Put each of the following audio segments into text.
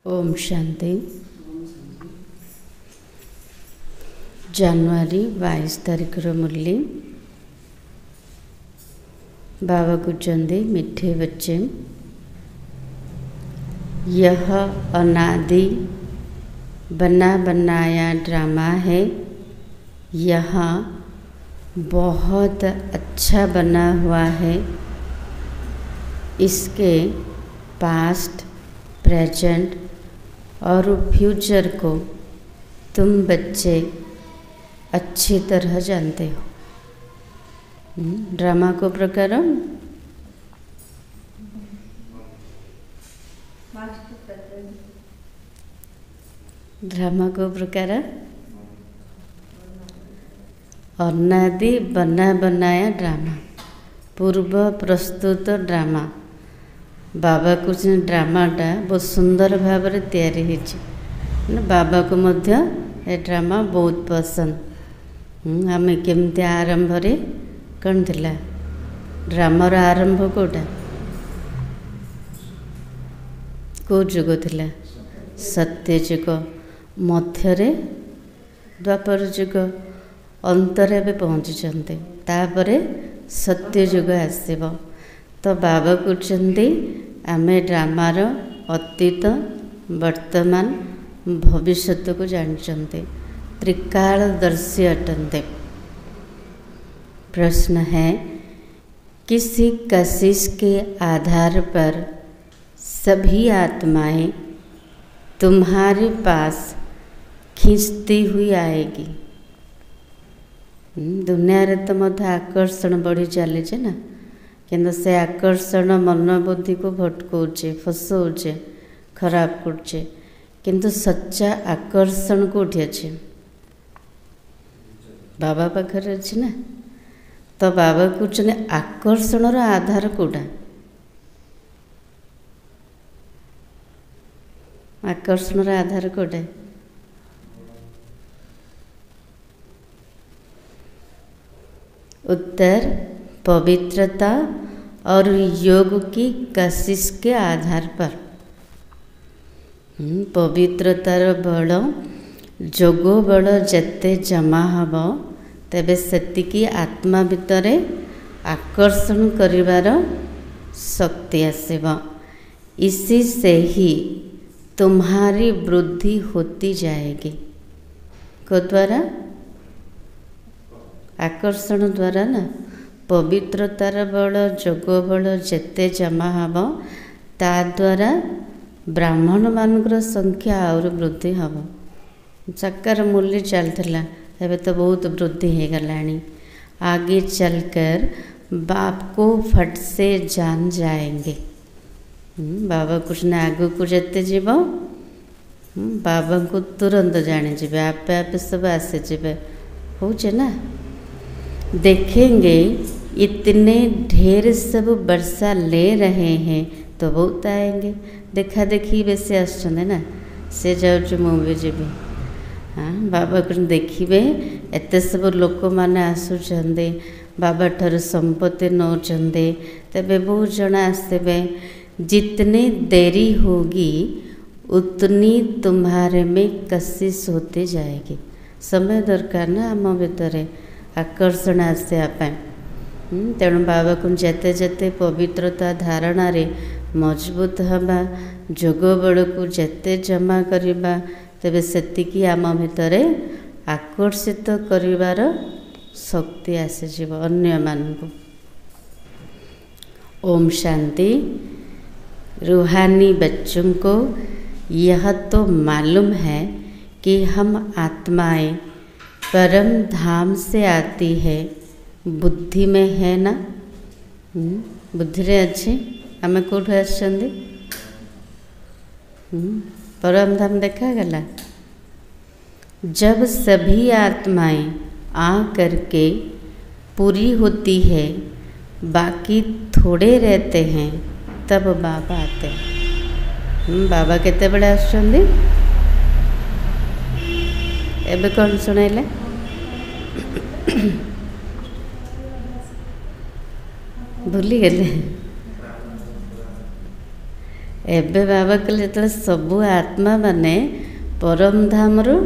ओम शांति। जनवरी 22 तारीख मुरली। बाबा कुचंदी मिठे बच्चे, यह अनादि बना बनाया ड्रामा है। यह बहुत अच्छा बना हुआ है। इसके पास्ट, प्रेजेंट और फ्यूचर को तुम बच्चे अच्छी तरह जानते हो। ड्रामा को प्रकार ड्रामा को प्रकार अनादि बना बनाया ड्रामा, पूर्व प्रस्तुत ड्रामा। बाबा कुछ ड्रामाटा बहुत सुंदर भाव में तैयारी होती। बाबा को मध्य ए ड्रामा बहुत पसंद। आम केमती आरंभ रे कौन थिला ड्रामार आरंभ कोटा को जुग थिला? सत्य जुग, मध्यरे द्वापर जुग, अंतरे भी पहुँचते। तापरे सत्य जुग आसब। तो बाबा कहते आमे ड्रामार अतीत, वर्तमान, भविष्य को जानते, त्रिकालदर्शी अटंते। प्रश्न है, किसी कशिश के आधार पर सभी आत्माएं तुम्हारे पास खींचती हुई आएगी। दुनिया रे तो मत आकर्षण बढ़ी चली ना, किंतु से आकर्षण मनोबुद्धि को भटकाऊे, फसाऊे, खराब करुचे। किंतु सच्चा आकर्षण कौटी अच्छे? बाबा पाखरे अच्छे ना। तो बाबा कहते आकर्षण आधार कौटा? आकर्षण आधार कौटे? उत्तर, पवित्रता और योग की कशिश के आधार पर। पवित्रतार बल, जोग बल जेते जमा हब, तेबे सेतिकी आत्मा भितरे आकर्षण करिवार शक्ति आसेब। इसी से ही तुम्हारी वृद्धि होती जाएगी। को द्वारा? आकर्षण द्वारा ना। पवित्रतार बल, जोग बल जेते जमा हब, ता द्वारा ब्राह्मण मानकर संख्या और वृद्धि हब। साकार मूल्य चलता, एवं तो बहुत वृद्धि हो गलानी। आगे चलकर बाप को फट से जान जाएंगे। बाबा कुछ ना आगु को जेते जीव, बाबा को तुरंत जानी जीवे, आपे आपे सब आसे जीवे। होचे ना, देखेंगे इतने ढेर सब वर्षा ले रहे हैं तो बहुत आएंगे। देखा देखी बेसी आसुचंदे ना, से जाऊँ मुझे जीवी। हाँ, बाबा को देखिए एत सब लोक मैंने आसुचंदे, बाबा ठार संपत्ति नौचंदे, तेबे बहुत जन आसबे। जितनी देरी होगी उतनी तुम्हारे में कशिश होती जाएगी। समय दरकार ना आम भितर आकर्षण आसवाई। तेणु बाबा को जेते जेते पवित्रता धारणा रे मजबूत हवा, जोग बल को जेते जमा करिबा, तेबे सेतिकी आम भितर आकर्षित करिवार शक्ति आसीजिव अन्य मानकु। ओम शांति। रूहानी बच्चों को यह तो मालूम है कि हम आत्माएं परम धाम से आती है। बुद्धि में है ना? बुद्धि रे अच्छे आम कौट आसछंदी? परम धाम देखा गला। जब सभी आत्माएं आ करके पूरी होती है, बाकी थोड़े रहते हैं, तब बाबा आते हैं। बाबा केते बड़े आसछंदी? एबे कौन सुनाइले? भूली गले। एबे बाबा कहले जो सबू आत्मा माने परम धामरू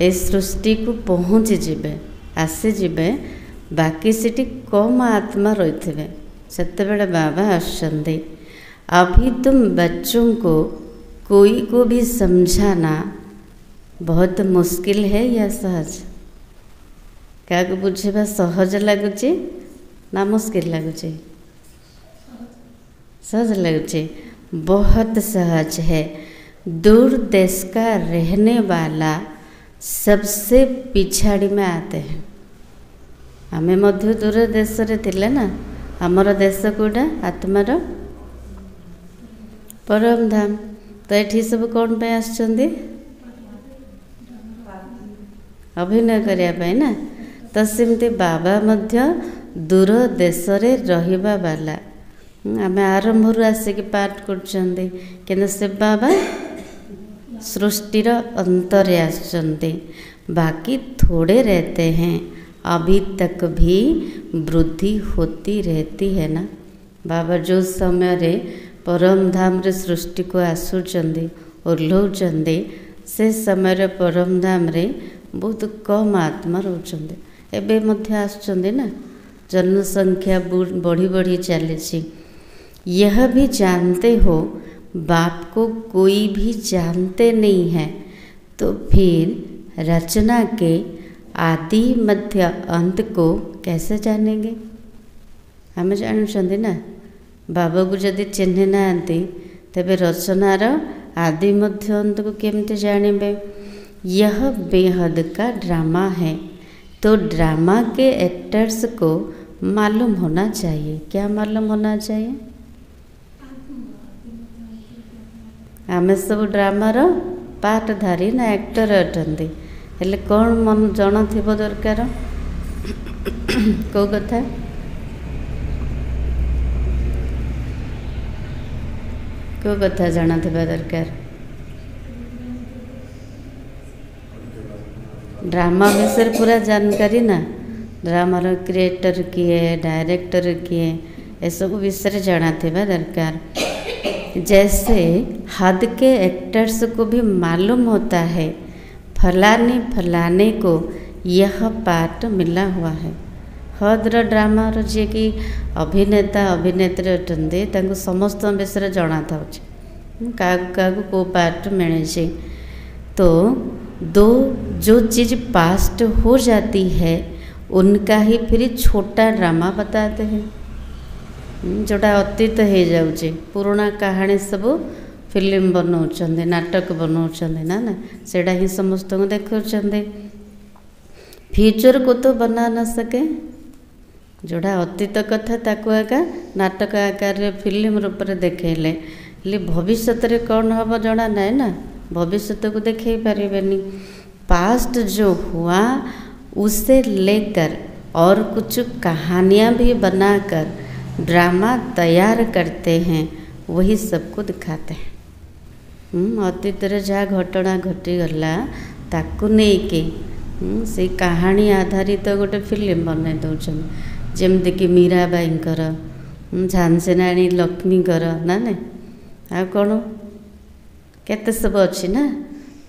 ए सृष्टि को पहुँची जिबे आसी जिबे बाकी सिटी कम आत्मा रही थे सेते बाबा आसुचंदी। अभी तुम बच्चों को कोई को भी समझाना बहुत मुश्किल है या सहज? क्या बुझेबा सहज लगुच ना मुश्किल लगुच? सहज लगुच, बहुत सहज है। दूर देश का रहने वाला सबसे पिछाड़ी में आते हैं। आमे मध्य दूर देश रे थिले ना, आमर देश कोड़ा आत्मार परम धाम। तो ये सब कौन पे आसचंदी? अभिनय करने ना। तो सेमती बाबा मध्य दूर देश रे रहिबा वाला आमे आरंभ आसिक पाठ करचंदी, किंतु से बाबा सृष्टिर अंतरे आसचंदी। बाकी थोड़े रहते हैं, अभी तक भी वृद्धि होती रहती है ना। बाबा जो समय रे परम धाम रे सृष्टि को आसुचंदी ओह्लौचंदी, से समय रे परम धाम रे बहुत कम आत्मा रोचंदी। एबे मध्य आसुचंदी ना, जनसंख्या बढ़ी बढ़ी चली। यह भी जानते हो बाप को कोई भी जानते नहीं है, तो फिर रचना के आदि मध्य अंत को कैसे जानेंगे? हमें जानते ना, बाबा को जदि चिन्ह ना तेबे रचनार आदि मध्य अंत को केमते जानबे? यह बेहद का ड्रामा है, तो ड्रामा के एक्टर्स को मालूम होना चाहिए। क्या मालूम होना चाहिए? आमे सब ड्रामार पार्टधारी ना एक्टर अटंती, हेले कौन मन जन थी दरकार कौ कथा? कौ कथा जाना थिबा दरकार? ड्रामा विषय पूरा जानकारी ना, ड्रामार क्रिएटर किए, डायरेक्टर किए, ये सब विषय जाना थिबा दरकार। जैसे हद के एक्टर्स को भी मालूम होता है फलाने फलाने को यह पार्ट मिला हुआ है। हद्र ड्रामार जी कि अभिनेता अभिनेत्री अटंती तांको समस्त विषय जाना था क्या को पार्ट मिले। तो दो जो चीज़ पास्ट हो जाती है उनका ही फिर छोटा ड्रामा बताते हैं, जोटा अतीत हो जाऊे। पुराना कहानी सब फिल्म बनाऊँ, नाटक बनाऊँ ना ना, सेटा ही समस्त को देखा। फ्यूचर को तो बना न सके, जोड़ा अतीत कथा ताको आका नाटक आकार फिल्म रूप में देखेले, भविष्य रे कौन हम जना ना ना, भविष्य को देखे पारेनि। पास्ट जो हुआ उसे लेकर और कुछ कहानियाँ भी बनाकर ड्रामा तैयार करते हैं, वही सबको दिखाते हैं। अतीत रे जहाँ घटना घटीगला ताकू नहीं कि से कहानी आधारित गोटे फिल्म बनई दौरान, जमती कि मीराबाईंकर, झांसी राणी लक्ष्मीकर ना ना, आ कौन केते सब अच्छी ना,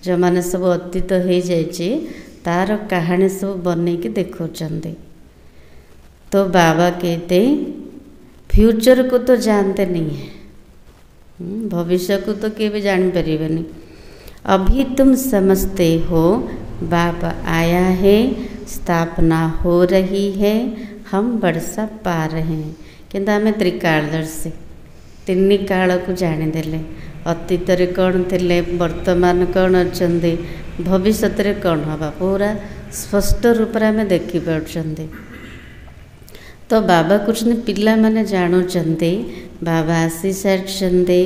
जो मैंने सब अतीत हो जाए तार कहानी सब बनई कि देखते। तो बाबा कहते फ्यूचर को तो जानते नहीं है, भविष्य को तो के भी जान पारे नहीं। अभी तुम समझते हो बाप आया है, स्थापना हो रही है, हम वर्षा पा रहे हैं, किंतु आम त्रिकालदर्शी तीन काल को जानीदेले। अतीत रे कौन थे, वर्तमान कौन अच्छा, भविष्य रे कौन हवा, पूरा स्पष्ट रूप में आम देखिपार्चंते। तो बाबा कुछ पिला माने जानुचंते, बाबा आसी सारी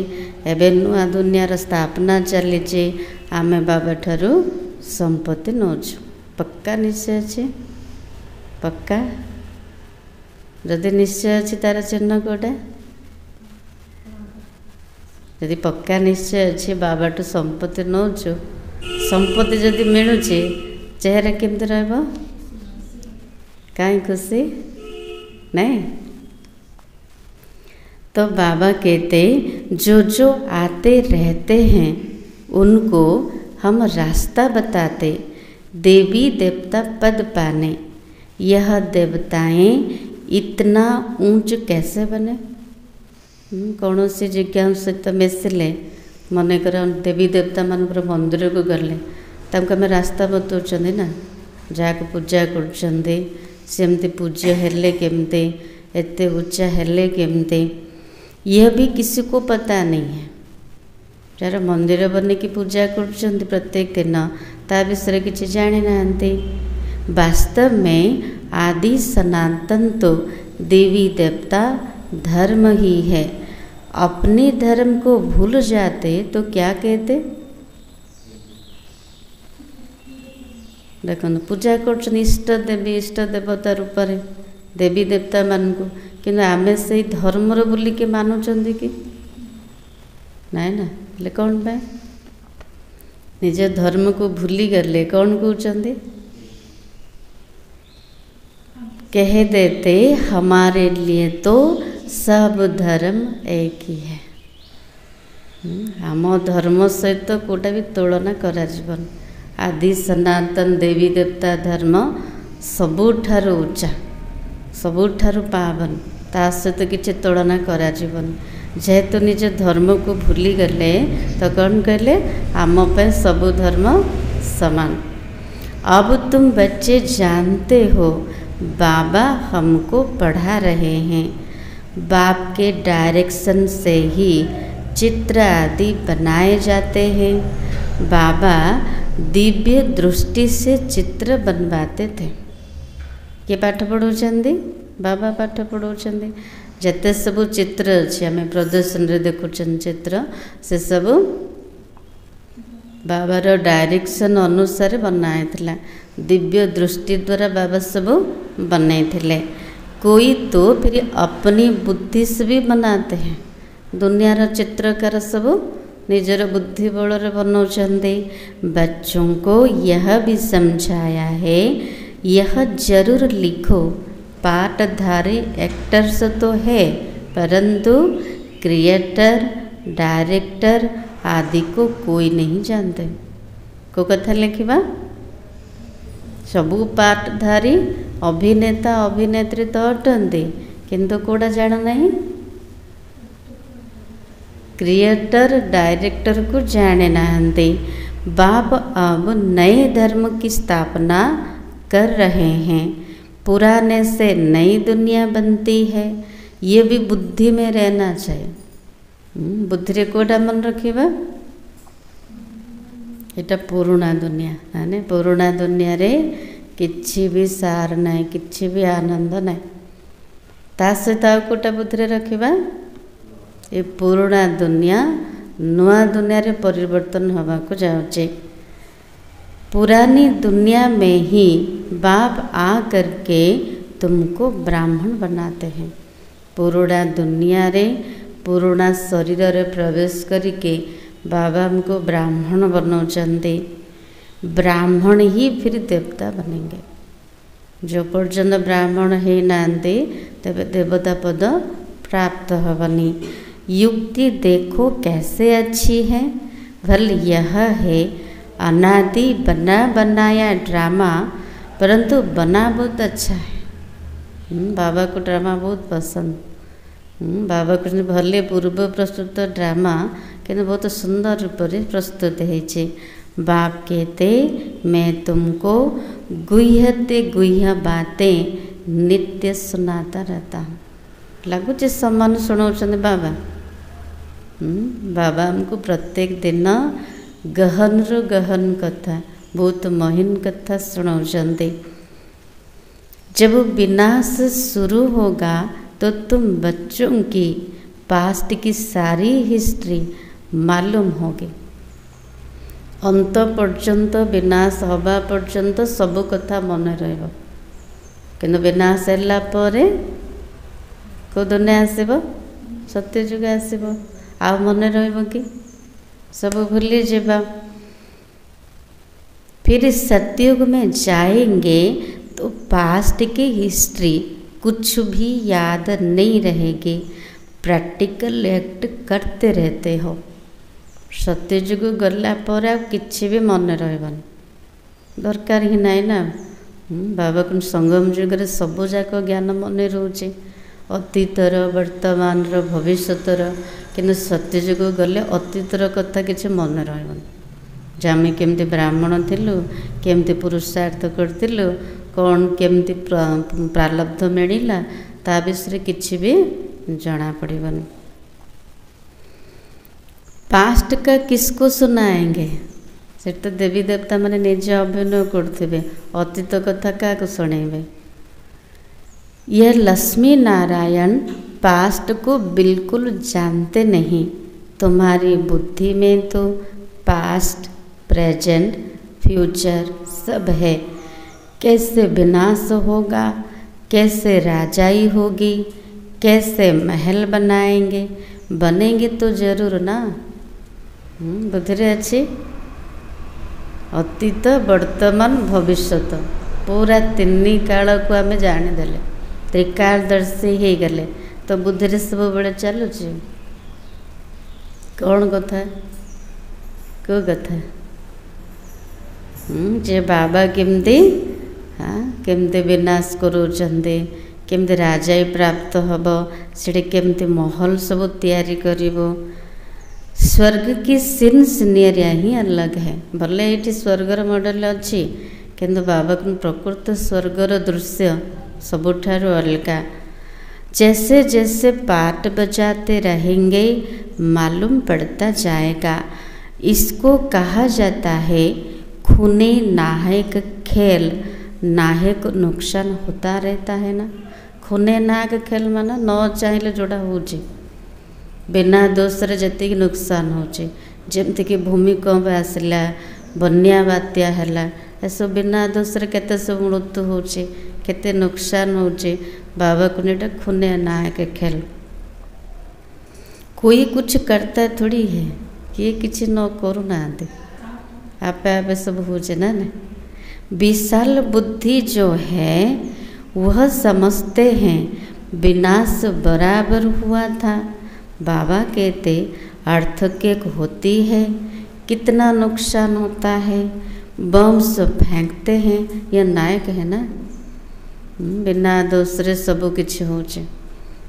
एवं नुआ दुनियार स्थापना चली। आम बाबा ठारू संपत्ति नौचु, पक्का निश्चय अच्छे? पक्का? जदि निश्चय अच्छी तार चिन्ह कोटा? यदि पक्का निश्चय अच्छे बाबाठू संपत्ति नौचु, संपत्ति जदि मिलूचे चेहरा केमती रहिबो? कहीं खुशी नहीं? तो बाबा कहते जो जो आते रहते हैं उनको हम रास्ता बताते, देवी देवता पद पाने। यह देवताएं इतना ऊंच कैसे बने? कौन सी जिज्ञासा सहित मिसिले मनकर देवी देवता मानकर मंदिर को गले तक आम रास्ता बताऊँ ना, जहाँ पूजा करमती पूज्य हेले केमते, एते उच्चा हेले केमते, यह भी किसी को पता नहीं है। जार मंदिर बन की पूजा कर प्रत्येक दिन ता विषय किसी जानी ना। वास्तव में आदि सनातन तो देवी देवता धर्म ही है। अपने धर्म को भूल जाते तो क्या कहते? देखो पूजा कर इष्ट देवी इष्ट देवता रूप में देवी देवता मान को, कि आमे से धर्म बुलिके मानुंट कि नाई ना? ले कौन पे निज धर्म को भूली गले कौन कहते? कह देते हमारे लिए तो सब धर्म एक ही है। आम धर्म सहित कोटा भी तुलना करा जीवन। आदि सनातन देवी देवता धर्म सबुठारु उच्चा, सबुठारु पावन, ता सहित किसी तुलना करा जीवन। जेहेतु निज धर्म को भूली गले तो कौन कहले आम पे सबु धर्म समान। अब तुम बच्चे जानते हो बाबा हमको पढ़ा रहे हैं। बाप के डायरेक्शन से ही चित्र आदि बनाए जाते हैं। बाबा दिव्य दृष्टि से चित्र बनवाते थे। किए पाठ पढ़ाऊँच? बाबा पाठ पढ़ाऊँच। जिते सब चित्र अच्छे आम प्रदर्शन रे देखुन चित्र, से सब बाबार डायरेक्शन अनुसार बनाई थिला। दिव्य दृष्टि द्वारा बाबा सब बनाई थिले। कोई तो फिर अपनी बुद्धि से भी बनाते हैं। दुनियार चित्रकार सब निजर बुद्धि बल बनाऊँच। बच्चों को यह भी समझाया है, यह जरूर लिखो, पाठधारी एक्टर्स तो है परंतु क्रिएटर डायरेक्टर आदि को कोई नहीं जानते। को कथा लिखा सबू पाठधारी अभिनेता अभिनेत्री तो अटंती, किंतु कोड़ा जान नहीं, क्रिएटर डायरेक्टर को जाने नहांती। बाप अब नए धर्म की स्थापना कर रहे हैं। पुराने से नई दुनिया बनती है। ये भी बुद्धि में रहना चाहिए। बुद्धि रे कोटा मन रखिबा, एटा पुराना दुनिया माने पुराना दुनिया रे किछि भी सार नहीं, किछि भी आनंद नहीं। ता सहित आ कोटा बुद्धि रे रखिबा, ये पुराना दुनिया नुआ दुनिया रे परिवर्तन होगा को जाउचे। पुरानी दुनिया में ही बाप आ करके तुमको ब्राह्मण बनाते हैं। पुराना दुनिया रे पुराना शरीर रे प्रवेश करके बाबा हमको ब्राह्मण बनाउचंते। ब्राह्मण ही फिर देवता बनेंगे। जो पर्यंत ब्राह्मण है नांते तबे देवता पद प्राप्त होवनी। युक्ति देखो कैसे अच्छी है। भल यह है अनादि बना बनाया ड्रामा, परंतु बना बहुत अच्छा है। बाबा को ड्रामा बहुत पसंद। बाबा को भले पूर्व प्रस्तुत ड्रामा कि बहुत सुंदर रूप से प्रस्तुत है। बाप कहते मैं तुमको गुह्यते गुह्य बातें नित्य सुनाता रहता हूँ। लगुच सम्मान शुणाऊँ बाबा। बाबा हमको प्रत्येक दिन गहन रु गहन कथा, बहुत महीन कथा शुणाऊँ। जब विनाश शुरू होगा तो तुम बच्चों की पास्ट की सारी हिस्ट्री मालूम होगी। अंत पर्यंत विनाश हवा पर्यंत सब कथा मन रहिबो, किंतु विनाश हैला परे को दुनिया आसीबो, सत्य जुग आसीबो, आ मन रहिबो कि सब भूली जेबा। फिर सतयुग में जाएंगे तो पास्ट की हिस्ट्री कुछ भी याद नहीं रहेगी। ପ୍ରାକ୍ଟିକାଲ ଆକ୍ଟ करते रहते हो। ସତ୍ୟଯୁଗ ଗଲା ପରେ ଆଉ କିଛି ବି ମନେ ରହିବନି, ଦରକାର ହିଁ ନାହିଁ ନା। ବାବାକୁଣ୍ଡ ସଙ୍ଗମ ଯୁଗରେ ସବୁଯାକ ଜ୍ଞାନ ମନେ ରହୁଛି, ଅତୀତର, ବର୍ତ୍ତମାନର, ଭବିଷ୍ୟତର। କିନ୍ତୁ ସତ୍ୟଯୁଗ ଗଲେ ଅତୀତର କଥା କିଛି ମନେ ରହିବନି। ଯେ ଆମେ କେମିତି ବ୍ରାହ୍ମଣ ଥିଲୁ, କେମିତି ପୁରୁଷାର୍ଥ କରିଥିଲୁ, କ'ଣ କେମିତି ପ୍ରାରବ୍ଧ ମିଳିଲା, ତା ବିଷୟରେ କିଛି ବି ଜଣାପଡ଼ିବନି। पास्ट का किसको सुनाएंगे? से तो देवी देवता मैंने निजे अभिनय करते, अतीत कथा क्या शुणेबे? यह लक्ष्मी नारायण पास्ट को बिल्कुल जानते नहीं। तुम्हारी बुद्धि में तो पास्ट, प्रेजेंट, फ्यूचर सब है। कैसे विनाश होगा, कैसे राजाई होगी, कैसे महल बनाएंगे, बनेंगे तो जरूर ना। बुद्धि अच्छी अतीत, वर्तमान, भविष्यत पूरा तीन काल को आम जानीदेले, त्रिकालदर्शी हो गले, तो बुद्धि सब बड़े चलुची। कौन कथा को कथा जे बाबा केमती केमती विनाश करूचंदे, केमती राजाई प्राप्त हम, से केमती महल सब तैयारी करिवो। स्वर्ग की सीन सिनेरिया ही अलग है। भले ये स्वर्गर मॉडल अच्छी, किंतु बाबा प्रकृत स्वर्गर दृश्य सबुठारु अलगा। जैसे जैसे पाठ बजाते रहेंगे मालूम पड़ता जाएगा। इसको कहा जाता है खूने नाहक खेल। नाहक नुकसान होता रहता है ना। खूने नाहक खेल माना न चाहिए जोड़ा हो बिना दोष जी नुकसान होची, जमती भूमिकंप आसला, बन्या बात्या है, सब बिना दोष केते सब मृत्यु होची, केते नुकसान होची। बाबा को नेटा खूने नाहक खेल। कोई कुछ करता थोड़ी है, किए किसी न करूना, आपे आपे सब होचे ना। विशाल बुद्धि जो है वह समझते हैं विनाश बराबर हुआ था। बाबा कहते अर्थक्वेक होती है, कितना नुकसान होता है, बम सब फेंकते हैं, यह नायक है ना। बिना दोषरे सब किछि होचे।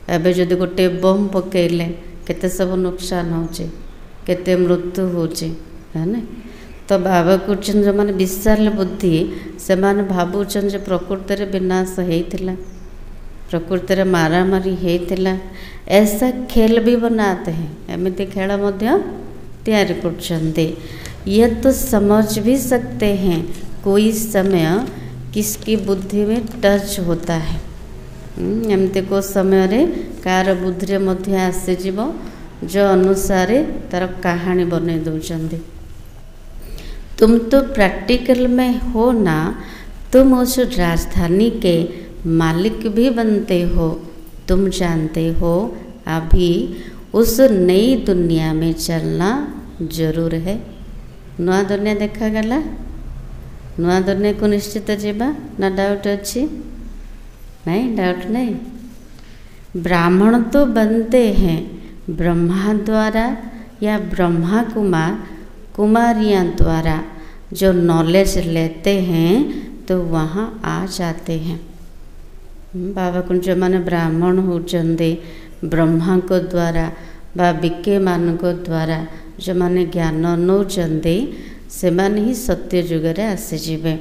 एबे जदि गोटे बम पकेले केते सब नुकसान होचे, केते मृत्यु होचे, है ना। तो बाबा कहउछन जो माने विशाल बुद्धि, से माने भाबुछन जे प्रकृति रे विनाश हेइतिला, प्रकृति रे मारामारी हेइतिला। ऐसा खेल भी बनाते हैं, एमती खेल तैयार करछन्ते। यह तो समझ भी सकते हैं कोई समय किसकी बुद्धि में टच होता है। एमती को समय रे कार बुद्धि रे मध्य आसीजिव, जो अनुसार तार कहानी बने दौरान। तुम तो प्रैक्टिकल में हो ना, तुम उस राजधानी के मालिक भी बनते हो। तुम जानते हो अभी उस नई दुनिया में चलना जरूर है। नुआ दुनिया देखा गला, नुआ दुनिया को निश्चित जीवा ना डाउट अच्छी? नहीं, डाउट नहीं। ब्राह्मण तो बनते हैं ब्रह्मा द्वारा या ब्रह्मा कुमार कुमारियाँ द्वारा। जो नॉलेज लेते हैं तो वहाँ आ जाते हैं। बाबा को जो माने ब्राह्मण होचंदे ब्रह्मा को द्वारा बा विके मान को द्वारा जो माने ज्ञान नौचंदे, से माने ही सत्य जुगरे आसीजिबे।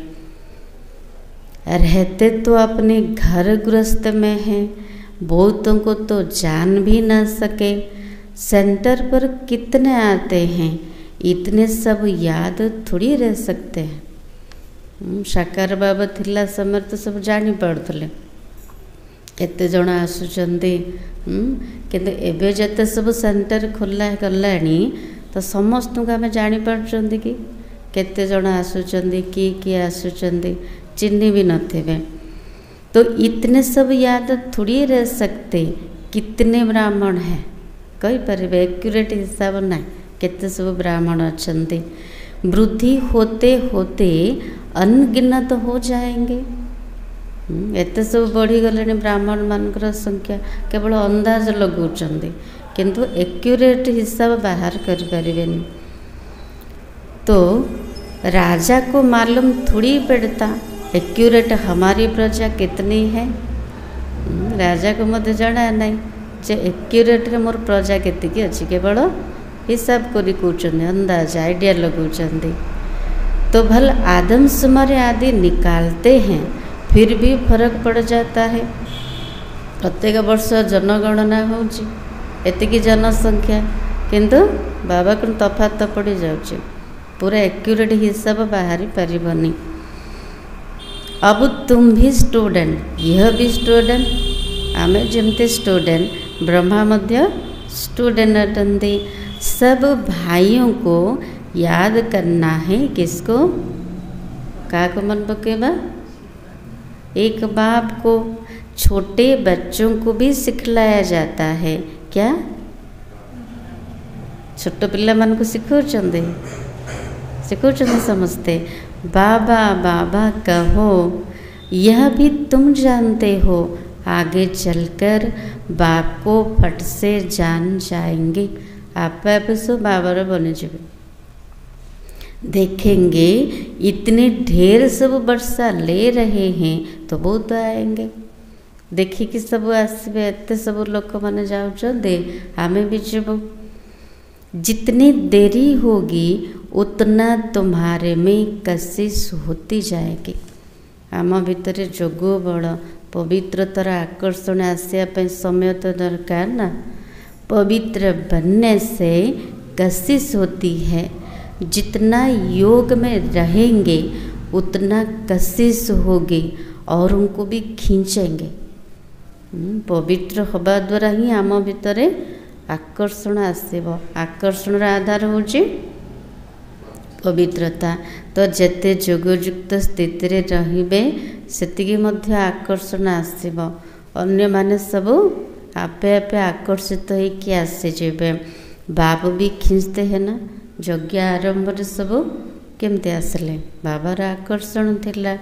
रहते तो अपने घर गृहस्थ में हैं, बहुतों को तो जान भी ना सके। सेंटर पर कितने आते हैं, इतने सब याद थोड़ी रह सकते हैं। साकार बाबा थिला समय तो सब जानी पड़ुले केते जण आसुचंदी, किंतु एबे जते सब सेंटर खोला गलानी तो समस्त को आम जानी पार्चंदी कि केते जण आसुचंदी, किए आसुचंदी, चिन्ह भी नथिबे। तो इतने सब याद थोड़ी रह सकते। कितने ब्राह्मण हैं कही पारे, एक्यूरेट हिसाब ना केते सब ब्राह्मण अच्छे। वृद्धि होते होते अनगिनत हो जाएंगे। एत सब बढ़ीगले ब्राह्मण मानकर संख्या केवल अंदाज लगाउछन्ति किंतु एक्यूरेट हिसाब बाहर कर पारिबेनी। तो राजा को मालूम थोड़ी पड़ता एक्यूरेट हमारी प्रजा कितनी है। राजा को मत जाना नहीं जे एक्यूरेट रे मोर प्रजा केतिकी अछि, केवल हिसाब करी कहउछन्ति, अंदाज आइडिया लगाउछन्ति। तो भल आदमशुमारी आदि निकालते हैं फिर भी फर्क पड़ जाता है। प्रत्येक वर्ष जनगणना होउछि एतिकी जनसंख्या किंतु बाबा को तफात पड़ जाउछि, पूरा एक्यूरेट हिसाब बाहरी पारिबनी। अब तुम भी स्टूडेंट, यह भी स्टूडेंट, आमे जमते स्टूडेंट ब्रह्मा मध्य स्टूडेंट अटंती। सब भाइयों को याद करना है, किसको, काको मन पकेबा, एक बाप को। छोटे बच्चों को भी सिखलाया जाता है, क्या छोट पिला मन को सिखौचंदे समझते, बाबा बाबा कहो, यह भी तुम जानते हो, आगे चलकर बाप को फट से जान जाएंगे, आप सो बाबर बने जाए। देखेंगे इतने ढेर सब वर्षा ले रहे हैं तो बहुत आएंगे। देखिए सब आसबे, एत सब लोक मैंने जाऊँचे, आमे भी जीव। जितनी देरी होगी उतना तुम्हारे में कशिश होती जाएगी। आम भितर जोग बल पवित्रतार आकर्षण आसापी समय तो दरकार ना। पवित्र बनने से कशिश होती है। जितना योग में रहेंगे उतना कशिश होगी और उनको भी खींचेंगे। पवित्र हवा द्वारा ही आम भितर आकर्षण आसब। आकर्षण आधार होची पवित्रता। तो जेते जोगयुक्त स्थिति रे रहिबे सेतिकी मध्य आकर्षण आसब। अन्य माने सब आपे आपे आकर्षित होइकी आसी जेबे। बाप भी खींचते हैं ना। यज्ञ आरंभ सब केमते आसले, बाबार आकर्षण थिला।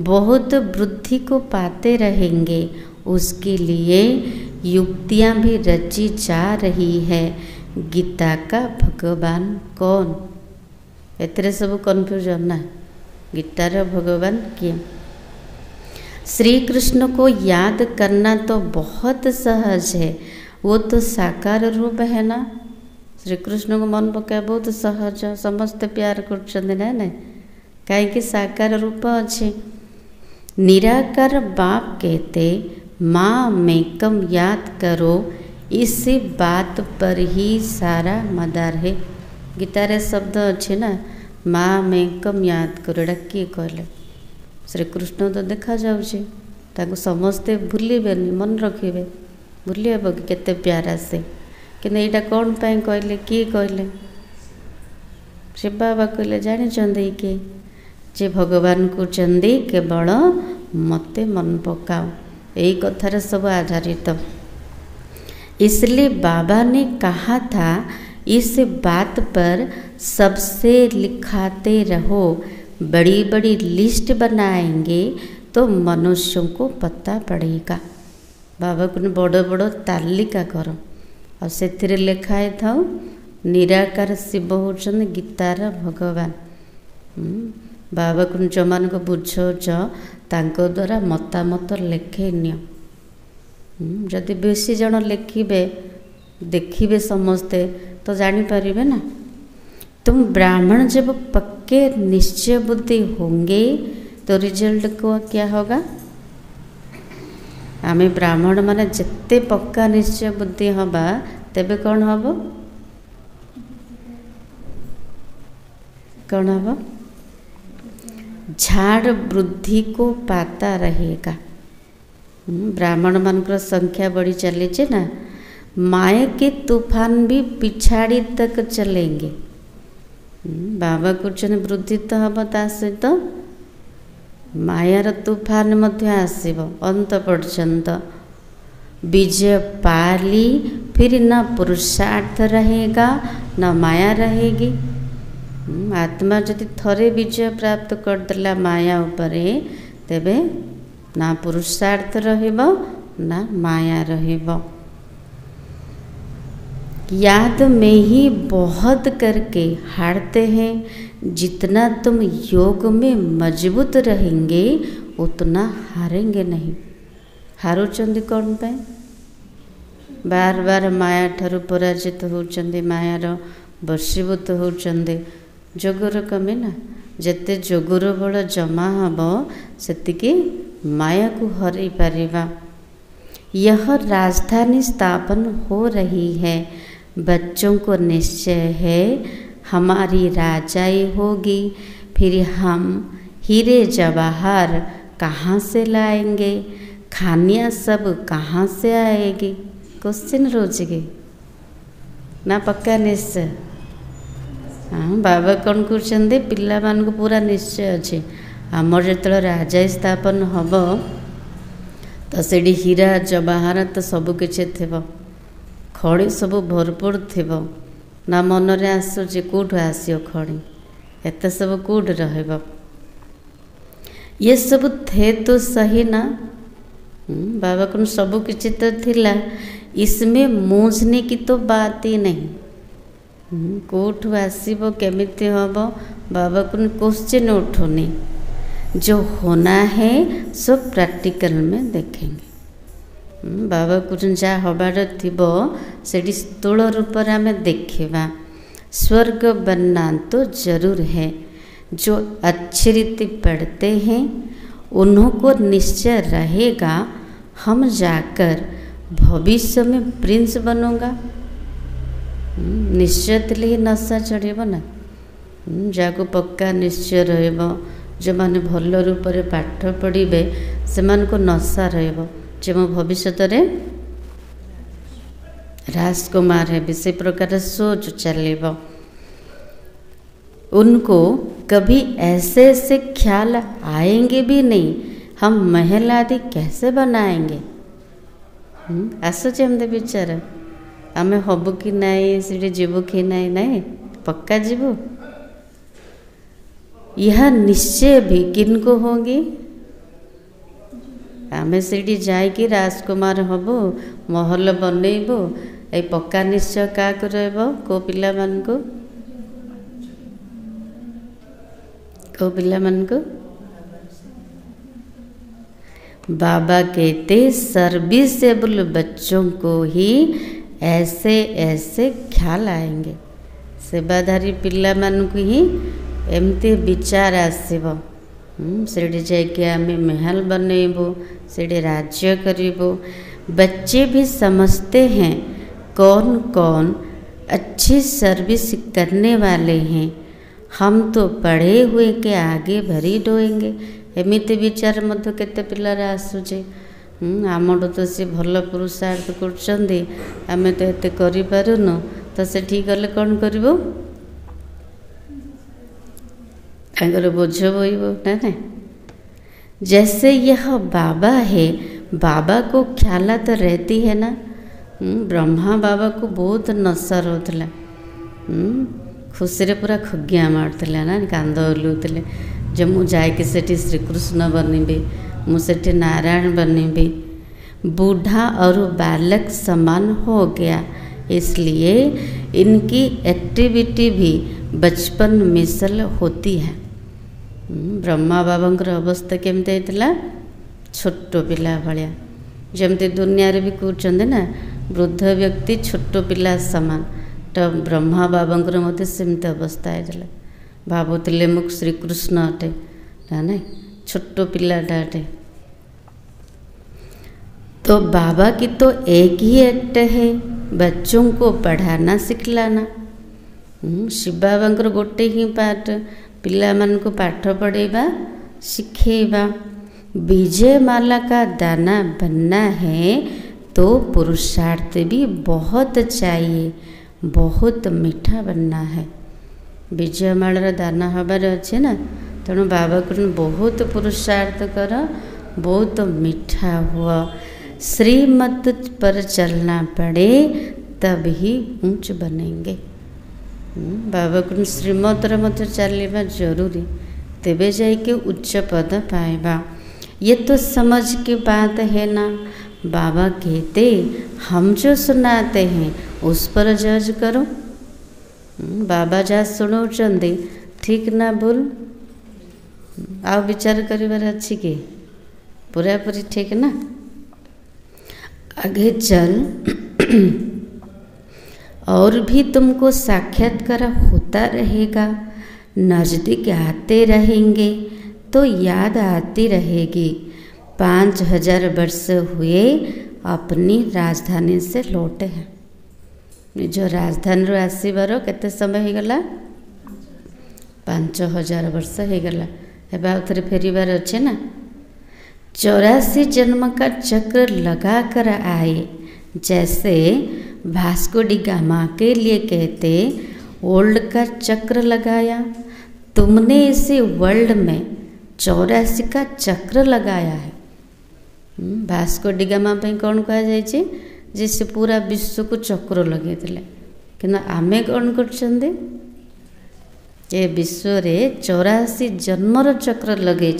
बहुत वृद्धि को पाते रहेंगे, उसके लिए युक्तियाँ भी रची जा रही है। गीता का भगवान कौन, एतरे सब कन्फ्यूजन ना। गीतार भगवान किए? श्री कृष्ण को याद करना तो बहुत सहज है, वो तो साकार रूप है ना। श्री कृष्ण को मन पका बहुत सहज, समस्ते प्यार करछन्ते ना ना, कहीं साकार रूप अच्छे। निराकार बाप कहते माँ मेकम याद करो, इस बात पर ही सारा मदार है। गीतारे शब्द अच्छे ना, माँ मेकम याद करो, एटा किए कहले? श्री कृष्ण तो देखा जाउछे, ताको समस्ते भूलिबेनी, मन रखिबे। भूली हेब कि केते प्यार आसे, कि एटा कौन पाई कहले, किए कहले? श्री बाबा कहले जानी के जे भगवान को चंदी केवल मते मन पकाओ, यही कथार सब आधारित। इसलिए बाबा ने कहा था इस बात पर सबसे लिखाते रहो। बड़ी बड़ी लिस्ट बनाएंगे तो मनुष्यों को पता पड़ेगा। बाबा को बड़ बड़ तालिका करो और से लिखाई था निराकार शिव होचन गीतार भगवान। बाबा को जो मान को बुझौच तांको द्वारा मतामत लिखे नियो। जदि बेसी जन लिखिबे देखिबे समस्ते तो जानी पारिबे ना। तुम ब्राह्मण जब पक्के निश्चय बुद्धि होंगे तो रिजल्ट को क्या होगा? आमे ब्राह्मण माने जिते पक्का निश्चय बुद्धि हवा तेबे कौन हबो? कौन हबो? झाड़ वृद्धि को पाता रहेगा। ब्राह्मण मानकर संख्या बढ़ी चली ना, माया के तूफान भी पिछाड़ी तक चलेंगे। बाबा कहते वृद्धि तो हम ता सहित मायार तूफान मध्य आसीब अंत पर्यंत। विजय पाली फिर न पुरुषार्थ रहेगा न माया रहेगी। आत्मा जदि थरे विजय प्राप्त करदेला माया उपरे तेबे ना पुरुषार्थ रहिबो ना माया रहिबो। याद में ही बहुत करके हारते हैं। जितना तुम योग में मजबूत रहेंगे उतना हारेंगे नहीं। हारुचंदी कौन पे? बार बार माया ठारू पराजित होचंदी, मायार बशीभूत होचंदी। जोगर कमी ना, जेते जोगर बल जमा हब सेतिकी माया को हरई पारिबा। यह राजधानी स्थापन हो रही है। बच्चों को निश्चय है हमारी राजाई होगी, फिर हम हीरे जवाहर कहाँ से लाएंगे, खानियाँ सब कहाँ से आएगी। क्वेश्चन रोजगे ना पक्का निश्चय। हाँ, बाबा कौन कहते पिला मान को पूरा निश्चय अच्छे आमर जो राजाई स्थापन हम तो से हीरा जवाहर तो सबकि थी, खड़ी सब भरपूर थी ना। मनरे आसूँ कौटू आसो खड़ी, एत सब कौट रह ये सब थे तो सही ना। बाबा को सब किछि तो थिला, इसमें मूझने की तो बात ही नहीं। कौटू आसब केमिति हम बाबा को क्वेश्चन उठुनी। जो होना है सब प्रैक्टिकल में देखेंगे। बाबा को जहाँ हबार थी से स्थूल रूप आम देखा। स्वर्ग बनना तो जरूर है। जो अच्छी रीति पढ़ते हैं उन्हों को निश्चय रहेगा हम जाकर भविष्य में प्रिंस बनूंगा। निश्चय थे ही नशा चढ़ेब ना। जहाँ पक्का निश्चय रहिबो, जो माने भल रूप से पाठ पढ़े से नशा रहिबो जे मो भविष्य राजकुमार है से प्रकार सोच चलेब। उनको कभी ऐसे ऐसे ख्याल आएंगे भी नहीं हम महल आदि कैसे बनाएंगे। आसुचे एमती विचार आम हबु कि नाई से जीवु कि नाई नाई पक्का जीवु। यह निश्चय भी किनको होगी। आमे सीढ़ी जाइकी राजकुमार हबु, महल बनइबु, ए पक्का निश्चय क्या रहइबो को पिला मान को, को पिला मान को बाबा कहते सर्विसेबल बच्चों को ही ऐसे ऐसे ख्याल आएंगे। सेवाधारी पिला मान को ही एमती विचार आसीबो। सेठी जाके आम महल बनइबू, सेठी राज्य करिबू। बच्चे भी समझते हैं कौन कौन अच्छी सर्विस करने वाले हैं। हम तो पढ़े हुए के आगे भरी डोएंगे। एमिति विचार मध्य केते पिलार आसुचे। आमठू तो सी भल पुरुषार्थ करछंदी, आमे तो एते करि पारुनु, तो सेठी गले कौन करिबो तांकर बोझ बोइबो ना ना। जैसे यह बाबा है, बाबा को ख्याल तो रहती है ना। ब्रह्मा बाबा को बहुत नशा रोला, खुशी रे पूरा खुगिया मारला ना, कांद ओलुले जे मु जाके सेठी श्रीकृष्ण बनबी, मुझे नारायण बनबी। बूढ़ा और बालक समान हो गया, इसलिए इनकी एक्टिविटी भी बचपन मिसल होती है। ब्रह्मा बाबा अवस्था केमती होता छोट पिला भाया, जमती दुनिया रे भी कहते ना वृद्ध व्यक्ति छोट पिला सामान, तो ब्रह्मा बाबा मत सेमती अवस्था होता। भावुले मुख श्रीकृष्ण अटे ना ना, छोट पिलाटा अटे। तो बाबा की तो एक ही एक्ट है, बच्चों को पढ़ाना सिखलाना। शिव बाबा गोटे ही पाठ, पिला मान को पाठ पढ़ेबा शिखेबा। विजय माला का दाना बनना है तो पुरुषार्थ भी बहुत चाहिए, बहुत मीठा बनना है। विजय मालार दाना हबार अच्छे ना, तेणु बाबा को बहुत पुरुषार्थ कर, बहुत मीठा हुआ। श्रीमत पर चलना पड़े तब ही ऊंच बनेंगे। बाबा को श्रीमत मत चलवा जरूरी, तेबे जाके उच्च पद पाइबा। ये तो समझ की बात है ना। बाबा कहते हम जो सुनाते हैं उस पर जज करो। बाबा जा सुनाउछन्ति ठीक ना भूल आ विचार करिबार अछि कि पूरापूरी ठीक ना। आगे चल और भी तुमको साक्षात्कार होता रहेगा, नज़दीक आते रहेंगे तो याद आती रहेगी। 5000 वर्ष हुए अपनी राजधानी से लौटे हैं। निज राजधानी आसबार केते समय हो गला? 5000 वर्ष हो गला। एबे आउ थरे फेरिबार अच्छे ना। 84 जन्म का चक्र लगा कर आए, जैसे वास्को डी गामा के लिए कहते वर्ल्ड का चक्र लगाया। तुमने इसी वर्ल्ड में 84 का चक्र लगाया है। वास्को डी गामा पे कौन कहा जाए जे पूरा विश्व को चक्र लगे कि आमे कौन कर विश्व रे 84 जन्मर चक्र लगे।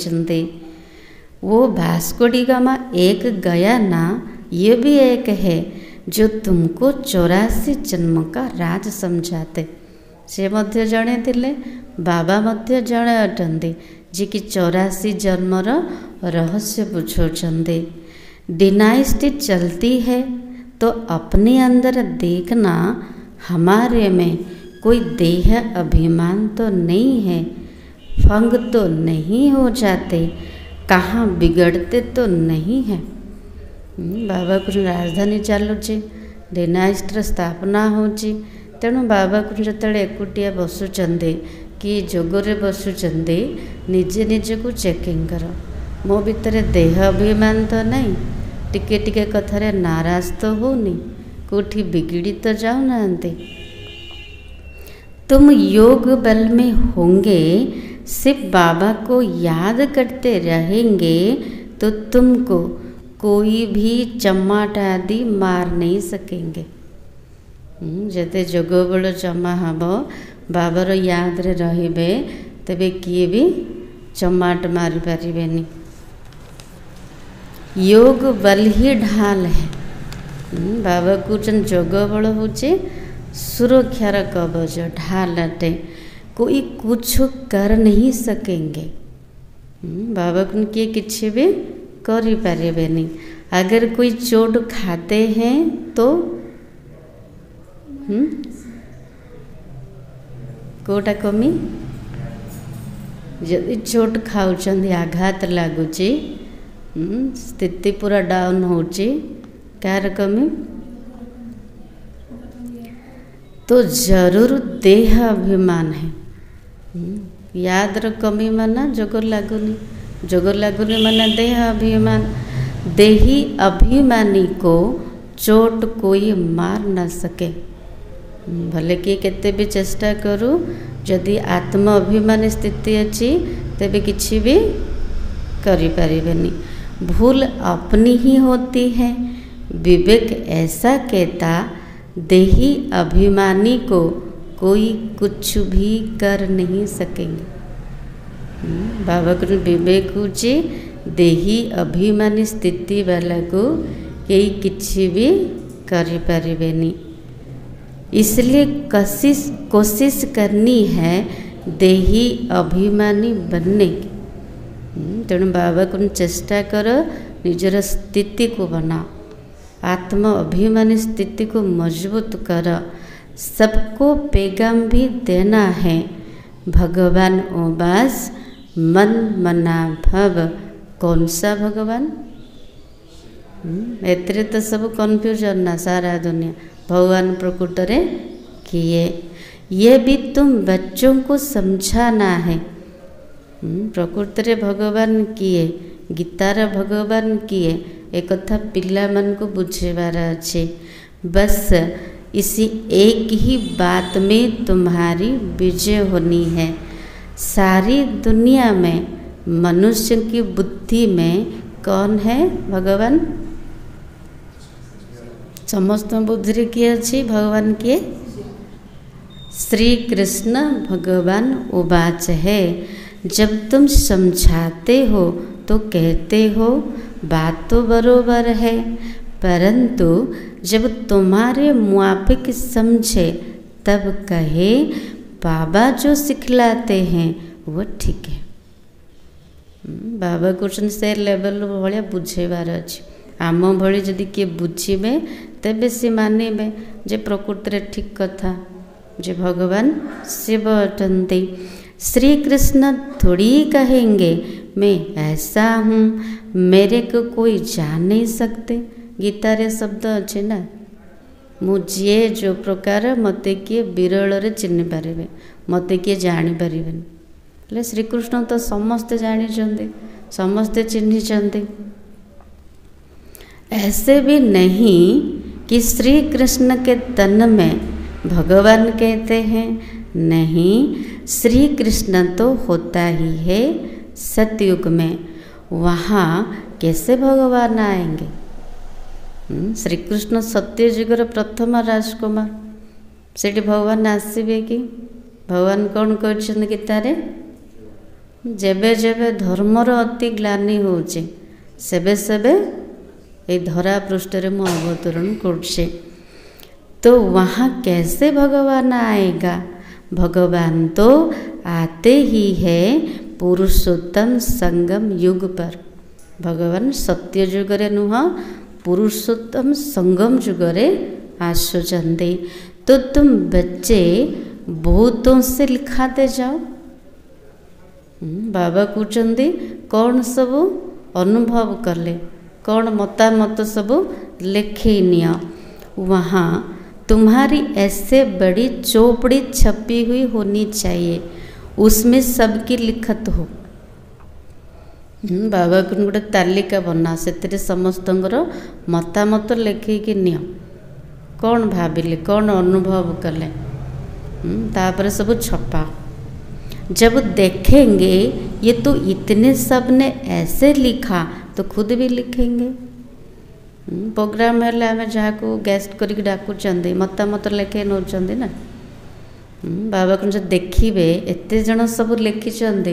वो वास्को डी गामा एक गया ना, ये भी एक है जो तुमको 84 जन्म का राज समझाते। से मध्य जड़े थिले, बाबा मध्य जड़े अटंती जी कि 84 जन्मर रहस्य बुझाउछन्ते। डिनाइस्टी चलती है तो अपने अंदर देखना, हमारे में कोई देह अभिमान तो नहीं है, फंग तो नहीं हो जाते, कहाँ बिगड़ते तो नहीं है। बाबा को राजधानी चलुची, डिनाइस्टर स्थापना होची। तेणु बाबा को जो एकुटिया बसुचंदे कि जोगरे बसुचंदे, निजे निजे को चेकिंग कर। मो भितर देह अभिमान तो नहीं, टिके टिके कथारे नाराज तो होनी, कोठी बिगड़ी तो जाऊना। तुम योग बल में होंगे, सिर्फ बाबा को याद करते रहेंगे तो तुमको कोई भी चम्माट आदि मार नहीं सकेंगे। जते जोग बल जमा हम बाबार याद रे रहिबे तबे किए भी चम्माट मारी पारिबेनी। योग बल ही ढाल है। बाबा को जोग बल होचे सुरक्षार कवच, ढाल अटे, कोई कुछ कर नहीं सकेंगे। बाबा को किए किसी भी करी पारिबेनी। अगर कोई चोट खाते हैं तो कोटा कमी, जदि चोट खाउछन्ति आघात लागुची, स्थिति पूरा डाउन होची, कार कमी तो जरूर देह अभिमान है। याद रो कमी माना जोगर लागुनी, जोगर लागुनी माना देह अभिमान। देही अभिमानी को चोट कोई मार न सके। भले किए केते भी चेष्टा करू, जदि आत्म अभिमानी स्थिति अच्छी तेबे किछि भी करि पारिबेनी। भूल अपनी ही होती है। विवेक ऐसा कहता, देही अभिमानी को कोई कुछ भी कर नहीं सकेंगे। बाबा को विवेक होची देही अभिमानी स्थिति वाला को कई किछि भी करि पारिबेनी। इसलिए कोशिश करनी है देही अभिमानी बनने की। तेणु बाबा को चेष्टा कर निजर स्थिति को बना, आत्म अभिमानी स्थिति को मजबूत कर। सबको पैगाम भी देना है। भगवान ओबास मन मना भव। कौन सा भगवान? एतरे तो सब कन्फ्यूजन ना सारा दुनिया। भगवान प्रकृत रे किए, ये भी तुम बच्चों को समझाना है। प्रकृत रे भगवान किए, गीतार भगवान किए, एक कथा पिला मन को बुझेबार अच्छे। बस इसी एक ही बात में तुम्हारी विजय होनी है। सारी दुनिया में मनुष्य की बुद्धि में कौन है भगवान? समस्त बुद्धि किए अच्छी भगवान के श्री कृष्ण भगवान उवाच है। जब तुम समझाते हो तो कहते हो बात तो बरोबर है, परंतु जब तुम्हारे मुआफिक समझे तब कहे बाबा जो सिखलाते हैं वो ठीक है। बाबा कहते से लेवल भाया बुझेबार अच्छे। आम भली जदि किए बुझे तेबे से मानवे जे प्रकृति रे ठीक कथा जे भगवान शिव अटंती। श्री कृष्ण थोड़ी कहेंगे मैं ऐसा हूँ, मेरे को कोई जान नहीं सकते। गीता रे शब्द अच्छे ना, मुझे जो प्रकार मते किए विरल रे चिन्ह पारे, मते किए जानी पारे। श्रीकृष्ण तो समस्ते जानी, समस्ते चिन्हिंचंती। ऐसे भी नहीं कि श्री कृष्ण के तन में भगवान कहते हैं, नहीं, श्री कृष्ण तो होता ही है सतयुग में, वहाँ कैसे भगवान आएंगे। श्री कृष्ण सत्ययुगर प्रथम राजकुमार, सेठी भगवान आसबे कि? भगवान कौन कहते गीता रे, जेबे जेबे धर्मर अति ग्लानि होचे सेबे सेबे ये धरा पृष्ठ मु अवतरण करछे। तो वहाँ कैसे भगवान आएगा? भगवान तो आते ही है पुरुषोत्तम संगम युग पर। भगवान सत्य युगरे नुह, पुरुषोत्तम संगम युगरे आसुचंदी। तो तुम बच्चे बहुतों से लिखाते जाओ। बाबा कहते कौन सब अनुभव कले, कौन मतामत सब लिखे निया। वहाँ तुम्हारी ऐसे बड़ी चौपड़ी छपी हुई होनी चाहिए, उसमें सबकी लिखत हो। बाबा को गोटे तालिका बना, से समस्तंकर मतामत लिखे निय, कौन भाविले, कौन अनुभव कले, तापर सब छपा। जब देखेंगे ये तो इतने सब ने ऐसे लिखा, तो खुद भी लिखेंगे। प्रोग्राम है आम जहाँ को गेस्ट करके डाकुचंदी, मतामत लेखे नौचंदी ना। बाबा को जो देखिए एत जन सब लिखिंट,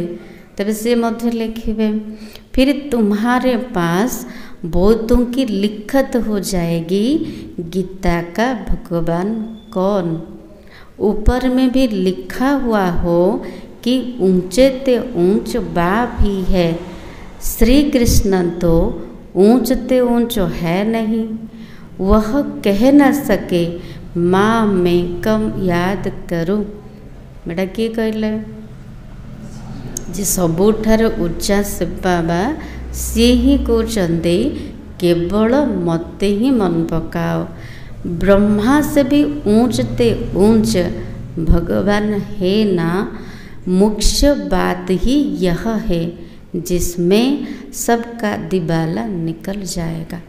तब सी मध्य लिखे। फिर तुम्हारे पास बहुतों की लिखत हो जाएगी गीता का भगवान कौन। ऊपर में भी लिखा हुआ हो कि ऊंचे ते ऊंच बाप ही है। श्री कृष्ण तो ऊंच ते ऊंच है नहीं, वह कह न सके माँ मैं कम याद करूँ। बेटा किए कहले जे सबुठार उच्चा से बाबा सी ही कहते केवल मते ही मन पकाओ। ब्रह्मा से भी ऊंच ते ऊंच भगवान है ना। मुख्य बात ही यह है जिसमें सबका दिवाला निकल जाएगा।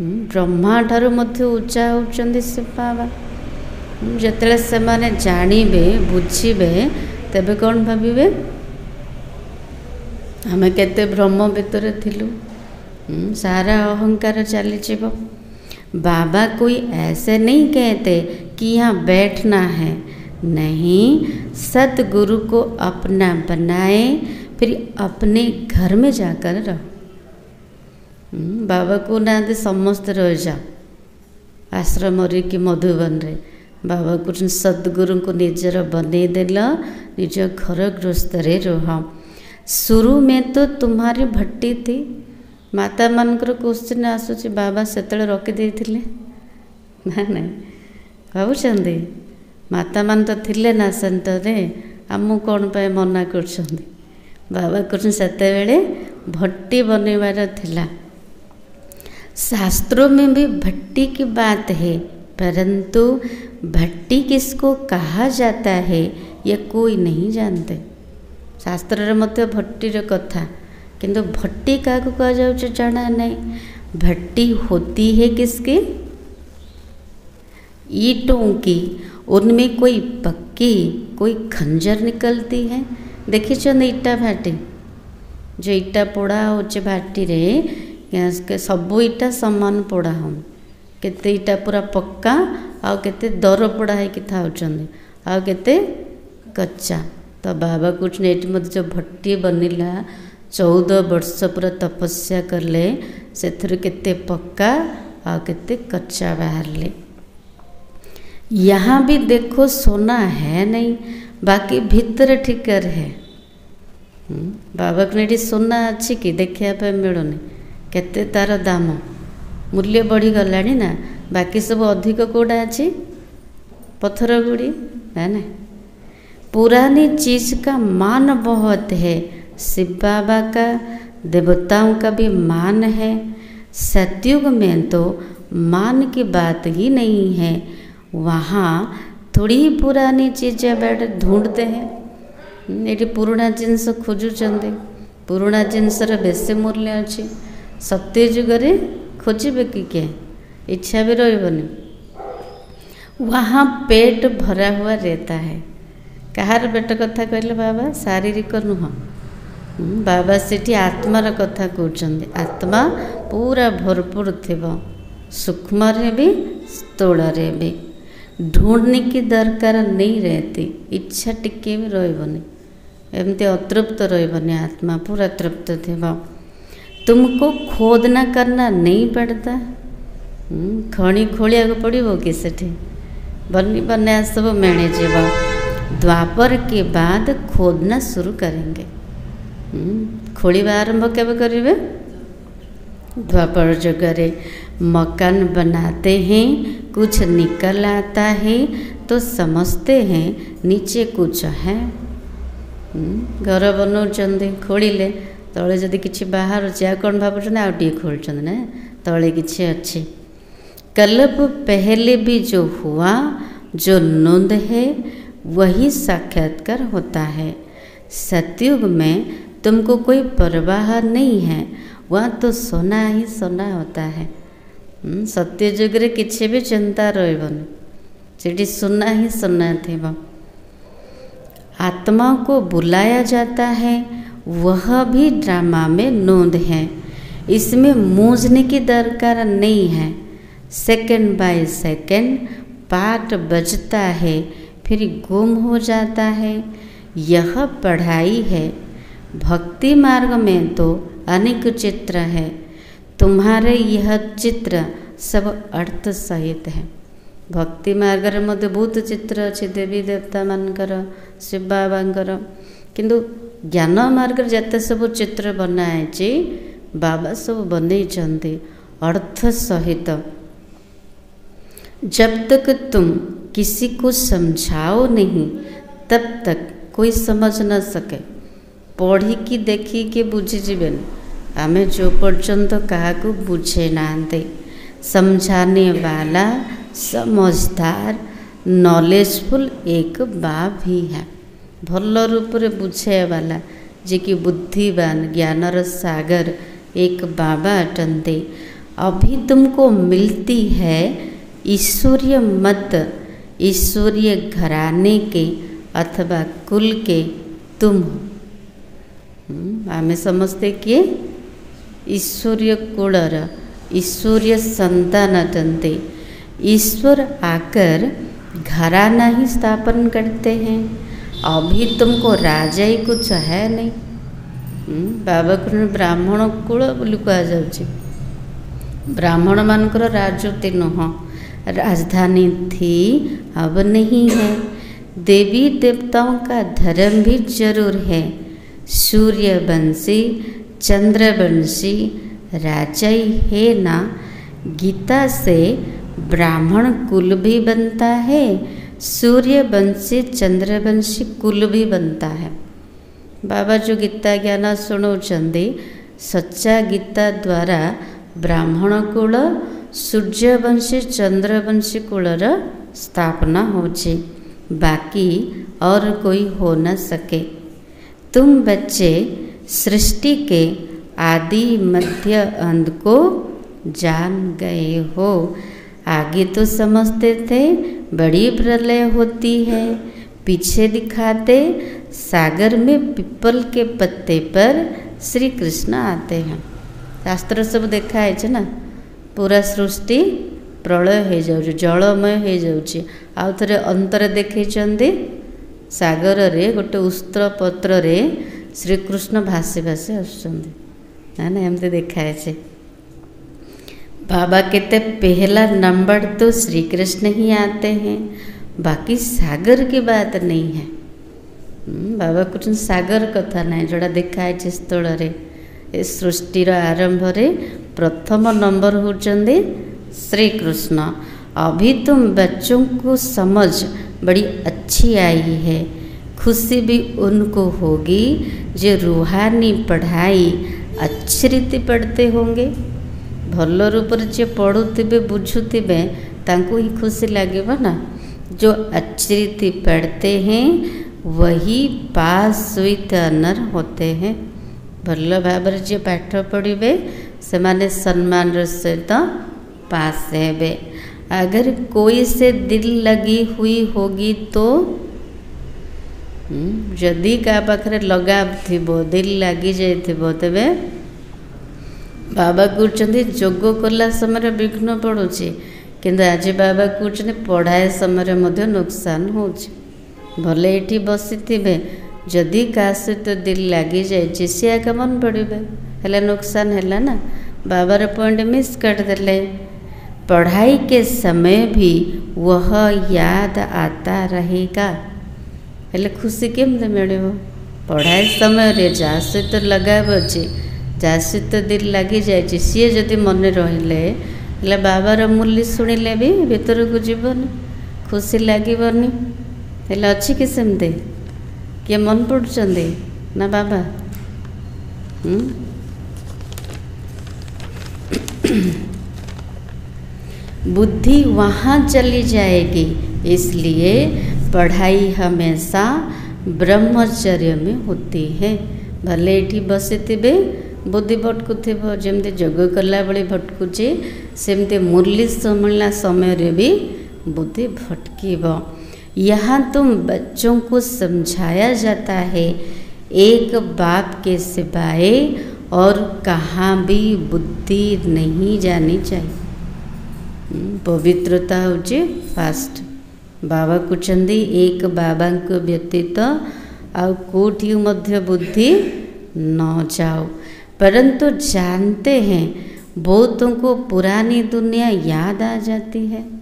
ब्रह्मा ठारू मध्य उच्चा होचंदी से बाबा। जिते से माने जानिबे बुझिबे तेबे कौन भाविबे आमे केते ब्रह्म भितर थिलु। सारा अहंकार चली जीव। बाबा कोई ऐसे नहीं कहते कि यहाँ बैठना है, नहीं, सतगुरु को अपना बनाए, फिर अपने घर में जाकर रहो। बाबा को ना समस्त रह जाओ आश्रम रे कि मधुबन रे। बाबा को सतगुरु को निजर बनईदेल, निज घर गृहस्थ रे रह। शुरू में तो तुम्हारी भट्टी थी। माता मानकर क्वेश्चन आसूची बाबा सेतले रखी देथिले ना नहीं भावुचंदी। माता मान तो थिले ना सेंटरे, आमु कौन पाए मना करछंदी। बाबा कहते सेतेबेले भट्टी बनवार थिला। शास्त्रों में भी भट्टी की बात है, परंतु भट्टी किसको कहा जाता है ये कोई नहीं जानते। शास्त्र रे मध्य भट्टी रे कथा, किंतु भट्टी क्या कहा जाउछ जाना नहीं। भट्टी होती है किसकी? ईंटों की। उनमें कोई पक्की कोई खंजर निकलती है। देखी ईटा भाटी, जो ईटा पोड़ा हो भाटी रे सबू ईटा समान पोड़ा हो। केते ईटा पूरा पक्का आउ केते दर पोड़ा है कि था आ केते कच्चा। तो बाबा कौन ये जो भट्टी बनिला 14 वर्ष पूरा तपस्या करले से केते पक्का आ केते कच्चा बाहरले। यहाँ भी देखो सोना है नहीं, बाकी भीतर ठिकर है। बाबा को सोना अच्छी कि देखा मिलूनी, केते तार दाम मूल्य बढ़ी गलानी ना, बाकी सब अधिक कौटा अच्छी पत्थर गुड़ी है ना। पुरानी चीज़ का मान बहुत है, शिव बाबा का देवताओं का भी मान है। सतयुग में तो मान की बात ही नहीं है, वहाँ थोड़ी ही पुरानी चीज़ें बैठ ढूंढते हैं। ये पुराना जिनस खोजुचंदे, पुराना जिनसर बेसी मूल्य अच्छी। सत्ययुग रे खोजे कि क्या इच्छा भी रही, वहाँ पेट भरा हुआ रहता है। कहार पेट कथा कहले बाबा, शारीरिक नुह, बाबा सेठी आत्मार कथा कहते। आत्मा पूरा भरपूर थिब, सूक्ष्म रे भी स्थूल रे भी। ढूंढने की दरकार नहीं रहती, इच्छा टिके भी रही, एमती अतृप्त रही, आत्मा पूरा तृप्त थिब। तुमको खोदना करना नहीं पड़ता, खणी खोलिया पड़ो कि सेठी बनी बना सब मिल जाव। द्वापर के बाद खोदना शुरू करेंगे। खोलिबा आरंभ केबे करेंगे? द्वापर युग रे मकान बनाते हैं, कुछ निकल आता है तो समझते हैं नीचे कुछ है। घर बनाऊँ खोलिले तले जदि किसी बाहर अच्छे कौन भावुँ आगे खोलुं ना तले किसी अच्छे। कल्प पहले भी जो हुआ, जो नोंद है वही साक्षात्कार होता है। सतयुग में तुमको कोई परवाह नहीं है, वहाँ तो सोना ही सोना होता है। सत्ययुग रे किसी भी चिंता रही, सेठी सोना ही सोना थे। आत्मा को बुलाया जाता है, वह भी ड्रामा में नोंद है। इसमें मूझने की दरकार नहीं है। सेकंड बाय सेकंड पाठ बजता है, फिर गुम हो जाता है। यह पढ़ाई है। भक्ति मार्ग में तो अनेक चित्र है, तुम्हारे यह चित्र सब अर्थ सहित है। भक्ति मार्ग रे मध्य बहुत चित्र अच्छे, देवी देवता मानकर, शिव बाबांकर, किंतु ज्ञान मार्ग जते सब चित्र बनाए बाबा सब बनई अर्थ सहित। जब तक तुम किसी को समझाओ नहीं तब तक कोई समझ न सके। पढ़ी कि देखी के बुझीजे, आमे जो पर्यंत क्या बुझे नाते। समझाने वाला समझदार नॉलेजफुल एक बाप ही है, भल रूप से बुझे वाला जे कि बुद्धिवान ज्ञानर सागर एक बाबा अटंते। अभी तुमको मिलती है ईश्वरीय मत, ईश्वरीय घराने के अथवा कुल के तुम हो। आमे समझते किए ईश्वरीय कुलर ईश्वरीय संतान अटंते। ईश्वर आकर घराना ही स्थापन करते हैं। अभी तुमको राजा ही कुछ है नहीं। बाबा को ब्राह्मण कूल बोली कहुच्छे, ब्राह्मण मानकर राजवती नुह, राजधानी थी अब नहीं है। देवी देवताओं का धर्म भी जरूर है। सूर्यवंशी चंद्रवंशी राजा ही है ना। गीता से ब्राह्मण कुल भी बनता है, सूर्यवंशी चंद्रवंशी कुल भी बनता है। बाबा जो गीता ज्ञान शुणाउछंदी, सच्चा गीता द्वारा ब्राह्मण कुल सूर्यवंशी चंद्रवंशी कुलर स्थापना होची, बाकी और कोई हो न सके। तुम बच्चे सृष्टि के आदि मध्य अंत को जान गए हो। आगे तो समझते थे बड़ी प्रलय होती है, पीछे दिखाते सागर में पीपल के पत्ते पर श्री कृष्ण आते हैं। शास्त्र सब देखा है ना, पूरा सृष्टि प्रलय हो जाऊँ, जलमय हो जाऊँ। आउ थे अंतर देखे सागर रे गोटे उस्त्र पत्र रे श्रीकृष्ण भासी भासी आसुचंदी ना एमती देखाए छे। बाबा कहते पहला नंबर तो श्री कृष्ण ही आते हैं, बाकी सागर की बात नहीं है। बाबा कुछ सागर कथा नहीं जोड़ा देखाए स्थल रे ए सृष्टिर आरंभ रे प्रथम नंबर होचंदे श्री कृष्ण। अभी तुम बच्चों को समझ बड़ी अच्छी आई है, खुशी भी उनको होगी जो रूहानी पढ़ाई अच्छी रीति पढ़ते होंगे। भल रूप जे पढ़ुवे बुझुवे तांको ही खुशी लगे ना। जो अच्छी रीति पढ़ते हैं वही पास विथ ऑनर होते हैं। भल भाव जे पाठ पढ़े से माने सम्मान सहित पास हेबे। अगर कोई से दिल लगी हुई होगी तो जदि का पाखरे लगाव थिबो दिल लगी जाइथिबो तबे बाबा कहते जोग कला समय विघ्न पड़ुछि, किंतु आज बाबा कहते पढ़ाए समय मध्य नुकसान होछि। भले ये बसी थे जदि का सहित दिल लगी जाए सी आगे मन पड़े है नुकसान है ना। बाबार पॉइंट मिस कर देले। पढ़ाई के समय भी वह याद आता रहेगा। हेले खुशी केमते मिलिबो? पढ़ाई समय रे जा सहित लगाव अच्छे जा सहित दिल लगी जाए सी जदि मन रहिले बाबार मूल्य शुणिले भी भीतर को जीवन खुशी लगनी। हेले अच्छी कि सेमते किए मन पड़ुचंदे ना बाबा? बुद्धि वहाँ चली जाएगी, इसलिए पढ़ाई हमेशा ब्रह्मचर्य में होती है। भले ये बसी थे बुद्धि भटकुव जमती जोग कला बेले भटकुचे सेमती मुरली सम्मिलना समय रे भी बुद्धि भटकीब। यहाँ तुम बच्चों को समझाया जाता है एक बाप के सिवाय और कहाँ भी बुद्धि नहीं जानी चाहिए। पवित्रता होचे फास्ट। बाबा कहते एक बाबा को व्यतीत आउ कोठी मध्य बुद्धि न जाओ, परंतु जानते हैं बहुतों को पुरानी दुनिया याद आ जाती है।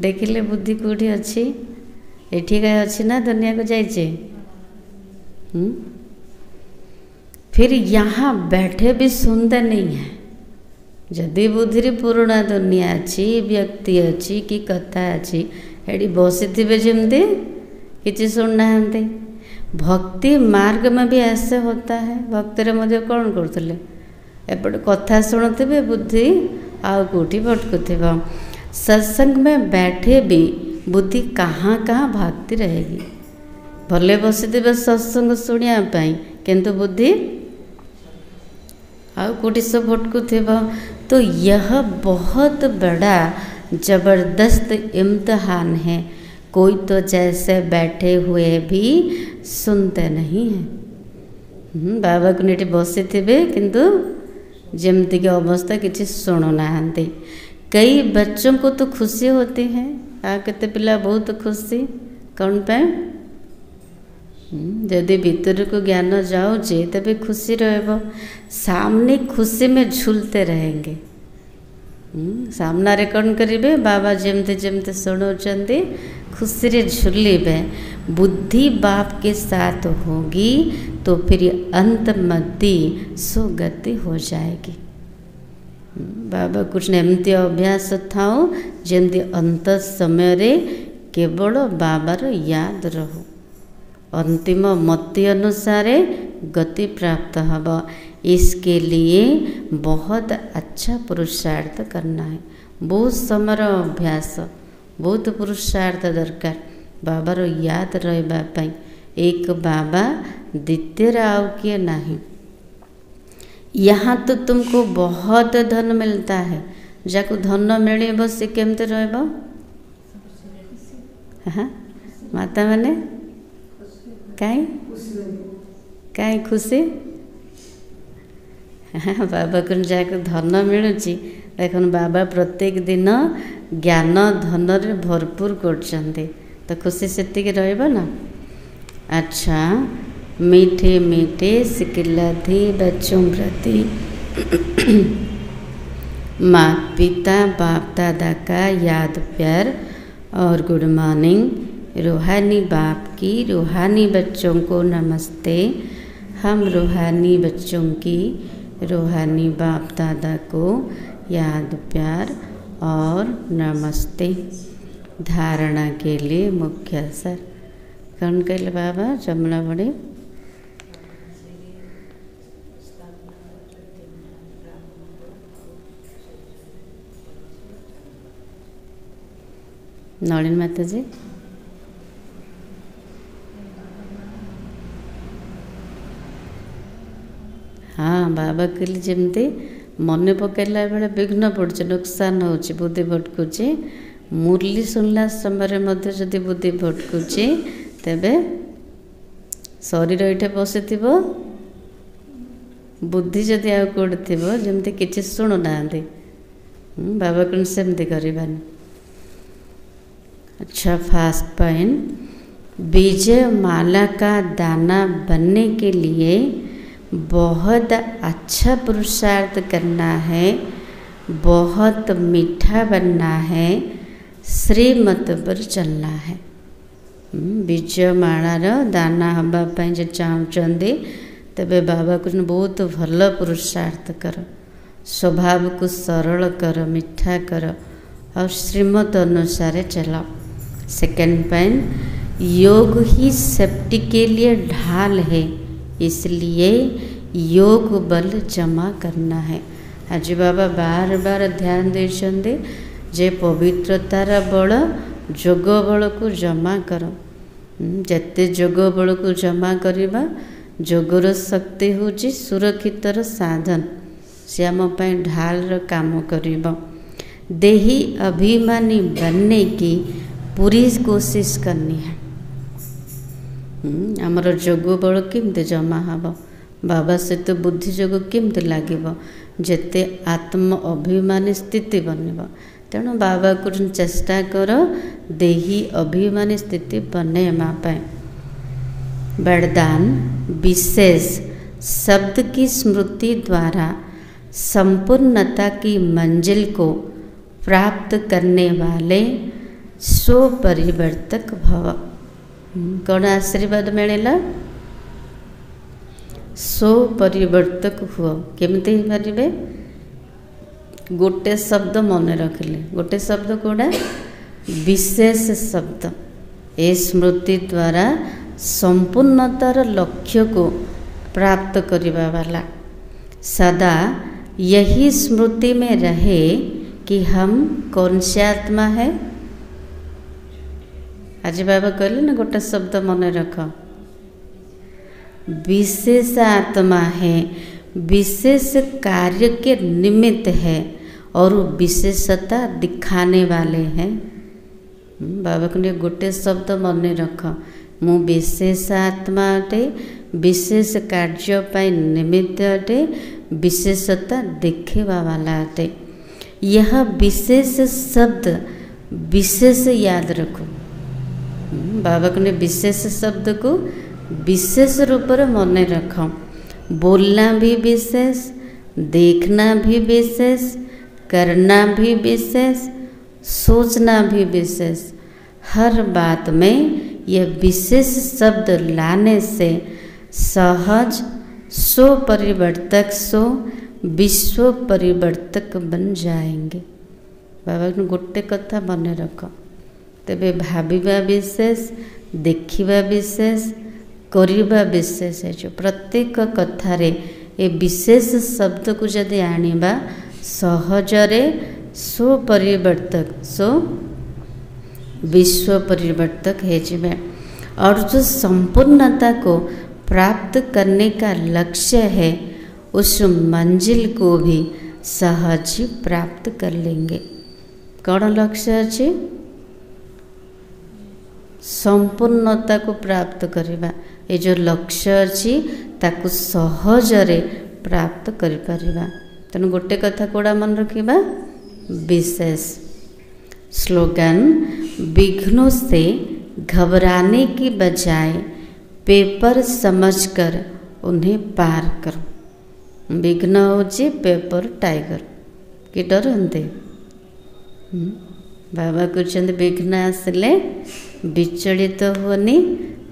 देखिले बुद्धि कोठी अच्छी एठी का अच्छी ना दुनिया को जाइए। फिर यहाँ बैठे भी सुनते नहीं है। जदि बुद्धि पुराना दुनिया अच्छी व्यक्ति अच्छी कि कथा अच्छी एटी बसी थे जमती किसी शुणुना। भक्ति मार्ग में भी ऐसे होता है। भक्ति रे मध्य कौन करते एपटे कथा शुणुवे बुद्धि आउ कोठी भटकुव। सत्संग में बैठे भी बुद्धि कहाँ कहाँ भागती रहेगी। भले बसी थे सत्संग शुणापी किंतु बुद्धि आउ कोठी सब भटकुव। तो यह बहुत बड़ा जबरदस्त इम्तहान है। कोई तो जैसे बैठे हुए भी सुनते नहीं हैं। बाबा को नीति बसी थे किंतु जमती की अवस्था किसी शुणुना। कई बच्चों को तो खुशी होती है। केते पिला बहुत खुशी कौन पाए? यदि भीतर को ज्ञान जाऊे तबे खुशी रहे। सामने खुशी में झूलते रहेंगे। सामना रे कौन करेंगे? बाबा जमते जमते शुणाउछंती खुशी रे झूलिबे। बुद्धि बाप के साथ होगी तो फिर अंत मध्य सुगति हो जाएगी। बाबा कुछ एमती अभ्यास थाओ जमती अंत समय रे केवल बाबार याद रहो। अंतिम मति अनुसार गति प्राप्त हब। इसके लिए बहुत अच्छा पुरुषार्थ करना है। बहुत समय अभ्यास बहुत पुरुषार्थ दरकार बाबार याद रही। एक बाबा द्वितीय आउ किए नहीं। यहाँ तो तुमको बहुत धन मिलता है। जाको धन मिले से केमते रह माता मैंने कहीं खुशी बाबा को जाके धन मिलूँ। देख बाबा प्रत्येक दिन ज्ञान धन रे भरपूर कर तो खुशी सेतिक रहिबो ना। अच्छा, मीठे मीठे सिकिलाधि बच्चों प्रति माँ पिता बाप दादा का याद प्यार और गुड मॉर्निंग। रूहानी बाप की रूहानी बच्चों को नमस्ते। हम रूहानी बच्चों की रूहानी बाप दादा को याद प्यार और नमस्ते। धारणा के लिए मुख्य असर कौन कहले बाबा जमुना बड़े नलिन माता जी। हाँ, बाबा कहले जमती मन पकड़ा बेले विघ्न पड़े, नुकसान हो बुद्धि भटकुचे। मुरली शुणला समय जदि बुद्धि भटकुचे तेबे शरीर ये बसी बुद्धि जदि आउट थी जमती किसी शुणुना बाबा कौन सेमती करवानी। अच्छा, फास्ट पॉइंट। विजय माला का दाना बनने के लिए बहुत अच्छा पुरुषार्थ करना है, बहुत मीठा बनना है, श्रीमत पर चलना है। विजय मालार दाना हाँपाई जो चाहते तेबे बाबा को बहुत भल पुरुषार्थ कर, स्वभाव को सरल कर, मीठा कर और श्रीमत अनुसार चलाओ। सेकेंड पॉइंट, योग ही सेफ्टी के लिए ढाल है, इसलिए योग बल जमा करना है। आज बाबा बार बार ध्यान देते जे पवित्रतार बल जोग बल को जमा कर। जिते जोग बल को जमा करवा जोगर शक्ति हूँ सुरक्षितर साधन, से आम ढाल काम कर। देही अभिमानी बनने की पूरी कोशिश करनी है। आमर जोग बल केमती जमा हम बाबा सहित बुद्धि जोग केमती लगे जिते आत्म अभिमानी स्थिति बनब। तेणु बाबा को चेष्टा कर देही अभिमानी स्थिति बनवाई। वरदान, विशेष शब्द की स्मृति द्वारा संपूर्णता की मंजिल को प्राप्त करने वाले स्वपरिवर्तक भव। कौन आशीर्वाद मिलेला? स्वपरिवर्तक हुआ। केमती पारे? गोटे शब्द मन रखिले, गोटे शब्द कौड़ा? विशेष शब्द। ए स्मृति द्वारा संपूर्णतार लक्ष्य को प्राप्त करने वाला। सदा यही स्मृति में रहे कि हम कौन सी आत्मा है। आज बाबा कहले ना गोटे शब्द मन रख, विशेष आत्मा है, विशेष कार्य के निमित्त है और विशेषता दिखाने वाले हैं। बाबा कहले गोटे शब्द मन रख, मु विशेष आत्मा अटे, विशेष कार्य पाई निमित्त अटे, विशेषता देखेवा वाला अटे। यह विशेष शब्द विशेष याद रखो। बाबा कहने विशेष शब्द को विशेष रूप में मन रख। बोलना भी विशेष, देखना भी विशेष, करना भी विशेष, सोचना भी विशेष। हर बात में यह विशेष शब्द लाने से सहज स्वपरिवर्तक विश्व परिवर्तक बन जाएंगे। बाबा ने गोटे कथा मन रख, तेबे भाविबा विशेष, देखिबा विशेष, करिबा विशेष है। जो प्रत्येक कथारे ए विशेष शब्द को जदि आनिबा सहजरे स्वपरिवर्तक विश्व परिवर्तक है जिबे। और जो संपूर्णता को प्राप्त करने का लक्ष्य है उस मंजिल को भी सहज प्राप्त कर लेंगे। कौन लक्ष्य अच्छे? संपूर्णता को प्राप्त करवा। ये जो लक्ष्य अच्छी ताकू सहजरे प्राप्त कर परिबा। तेणु गोटे कथा कोड़ा मन रखिबा, विशेष। स्लोगन, विघ्नों से घबराने की बजाय पेपर समझकर उन्हें पार करो। विघ्न होची पेपर टाइगर कि डरते। बाबा कहते विघ्न आसिले विचलित हुअनी,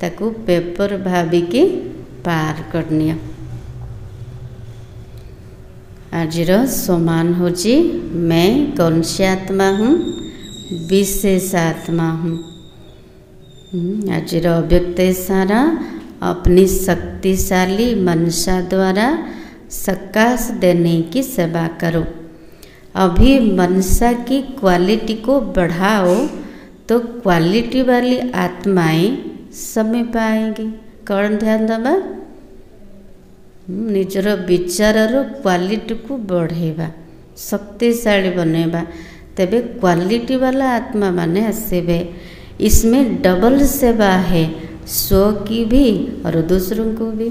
ताकू पेपर भाविकी पार करनी। आजिर समान होची मैं कौन सी आत्मा हूँ? विशेष आत्मा हूँ। आजिर अव्यक्त सारा अपनी शक्तिशाली मनसा द्वारा सकाश देने की सेवा करो। अभी मनसा की क्वालिटी को बढ़ाओ तो क्वालिटी वाली आत्माएं समय पाएंगी। कौन ध्यान दबा? निजर विचारर क्वालिटी को बढ़ेबा, शक्तिशाली बनेबा, तेबे क्वालिटी वाला आत्मा माने आसबे। इसमें डबल सेवा है, स्व की भी और दूसरों को भी।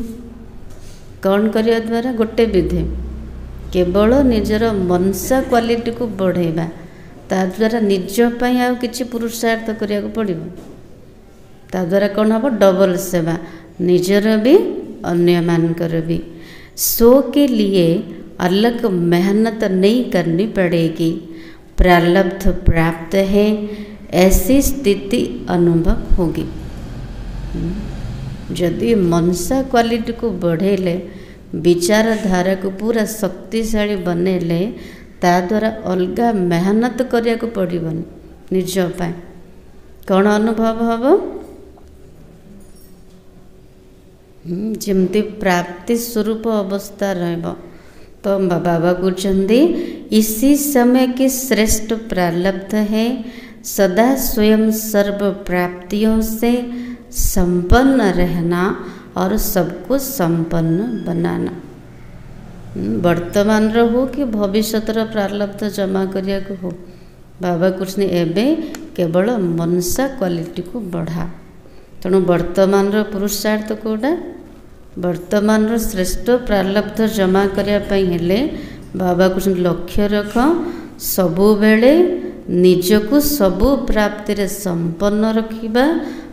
कौन करिया द्वारा? गोटे विधि केवल निजर मनसा क्वालिटी को बढ़ेबा, ता द्वारा निज पई आ किछि पुरुषार्थ करिया को पड़िबो। ता द्वारा कौन हम? डबल सेवा, निजर भी अन्य मानकर भी। सो के लिए अलग मेहनत नहीं करनी पड़ेगी। प्रारब्ध प्राप्त है, ऐसी स्थिति अनुभव होगी। यदि मनसा क्वालिटी को बढ़ेले, विचारधारा को पूरा शक्तिशाली बनेले, ता द्वारा अलग मेहनत करिया को पड़िबनी निज पाए। कौन अनुभव हम? जमती प्राप्ति स्वरूप अवस्था रहिबो। तो बाबा कहते इसी समय की श्रेष्ठ प्रारब्ध है सदा स्वयं सर्व प्राप्तियों से संपन्न रहना और सबको संपन्न बनाना। वर्तमान हो कि भविष्यतर प्रारब्ध जमा करिया को हो, बाबा कृष्ण एबे केवल मनसा क्वालिटी को बढ़ा। तेणु वर्तमान पुरुषार्थ कोटा? वर्तमान श्रेष्ठ प्रारब्ध जमा करने हेले बाबा कृष्ण लक्ष्य रख सबु बेले निजको सबु प्राप्ति रे संपन्न रखिबा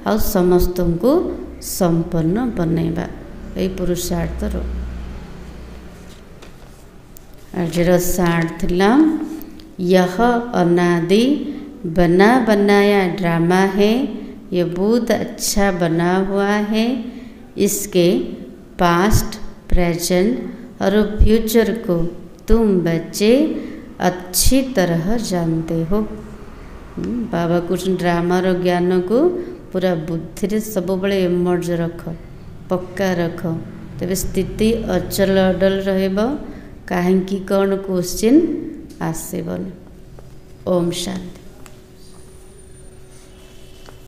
और समस्त को संपन्न बनैबा। यही पुरुषार्थ रो। आजर सार थिला यह अनादि बना बनाया ड्रामा है, ये बहुत अच्छा बना हुआ है। इसके पास्ट, प्रेजेंट और फ्यूचर को तुम बच्चे अच्छी तरह जानते हो। बाबा कुछ ड्रामार ज्ञान को पूरा बुद्धि रे सब बड़े इमर्ज रख, पक्का रख, तेरे स्थिति अचल अडल रहबो। कहीं कौन क्वेश्चन आसेबन। ओम शांति।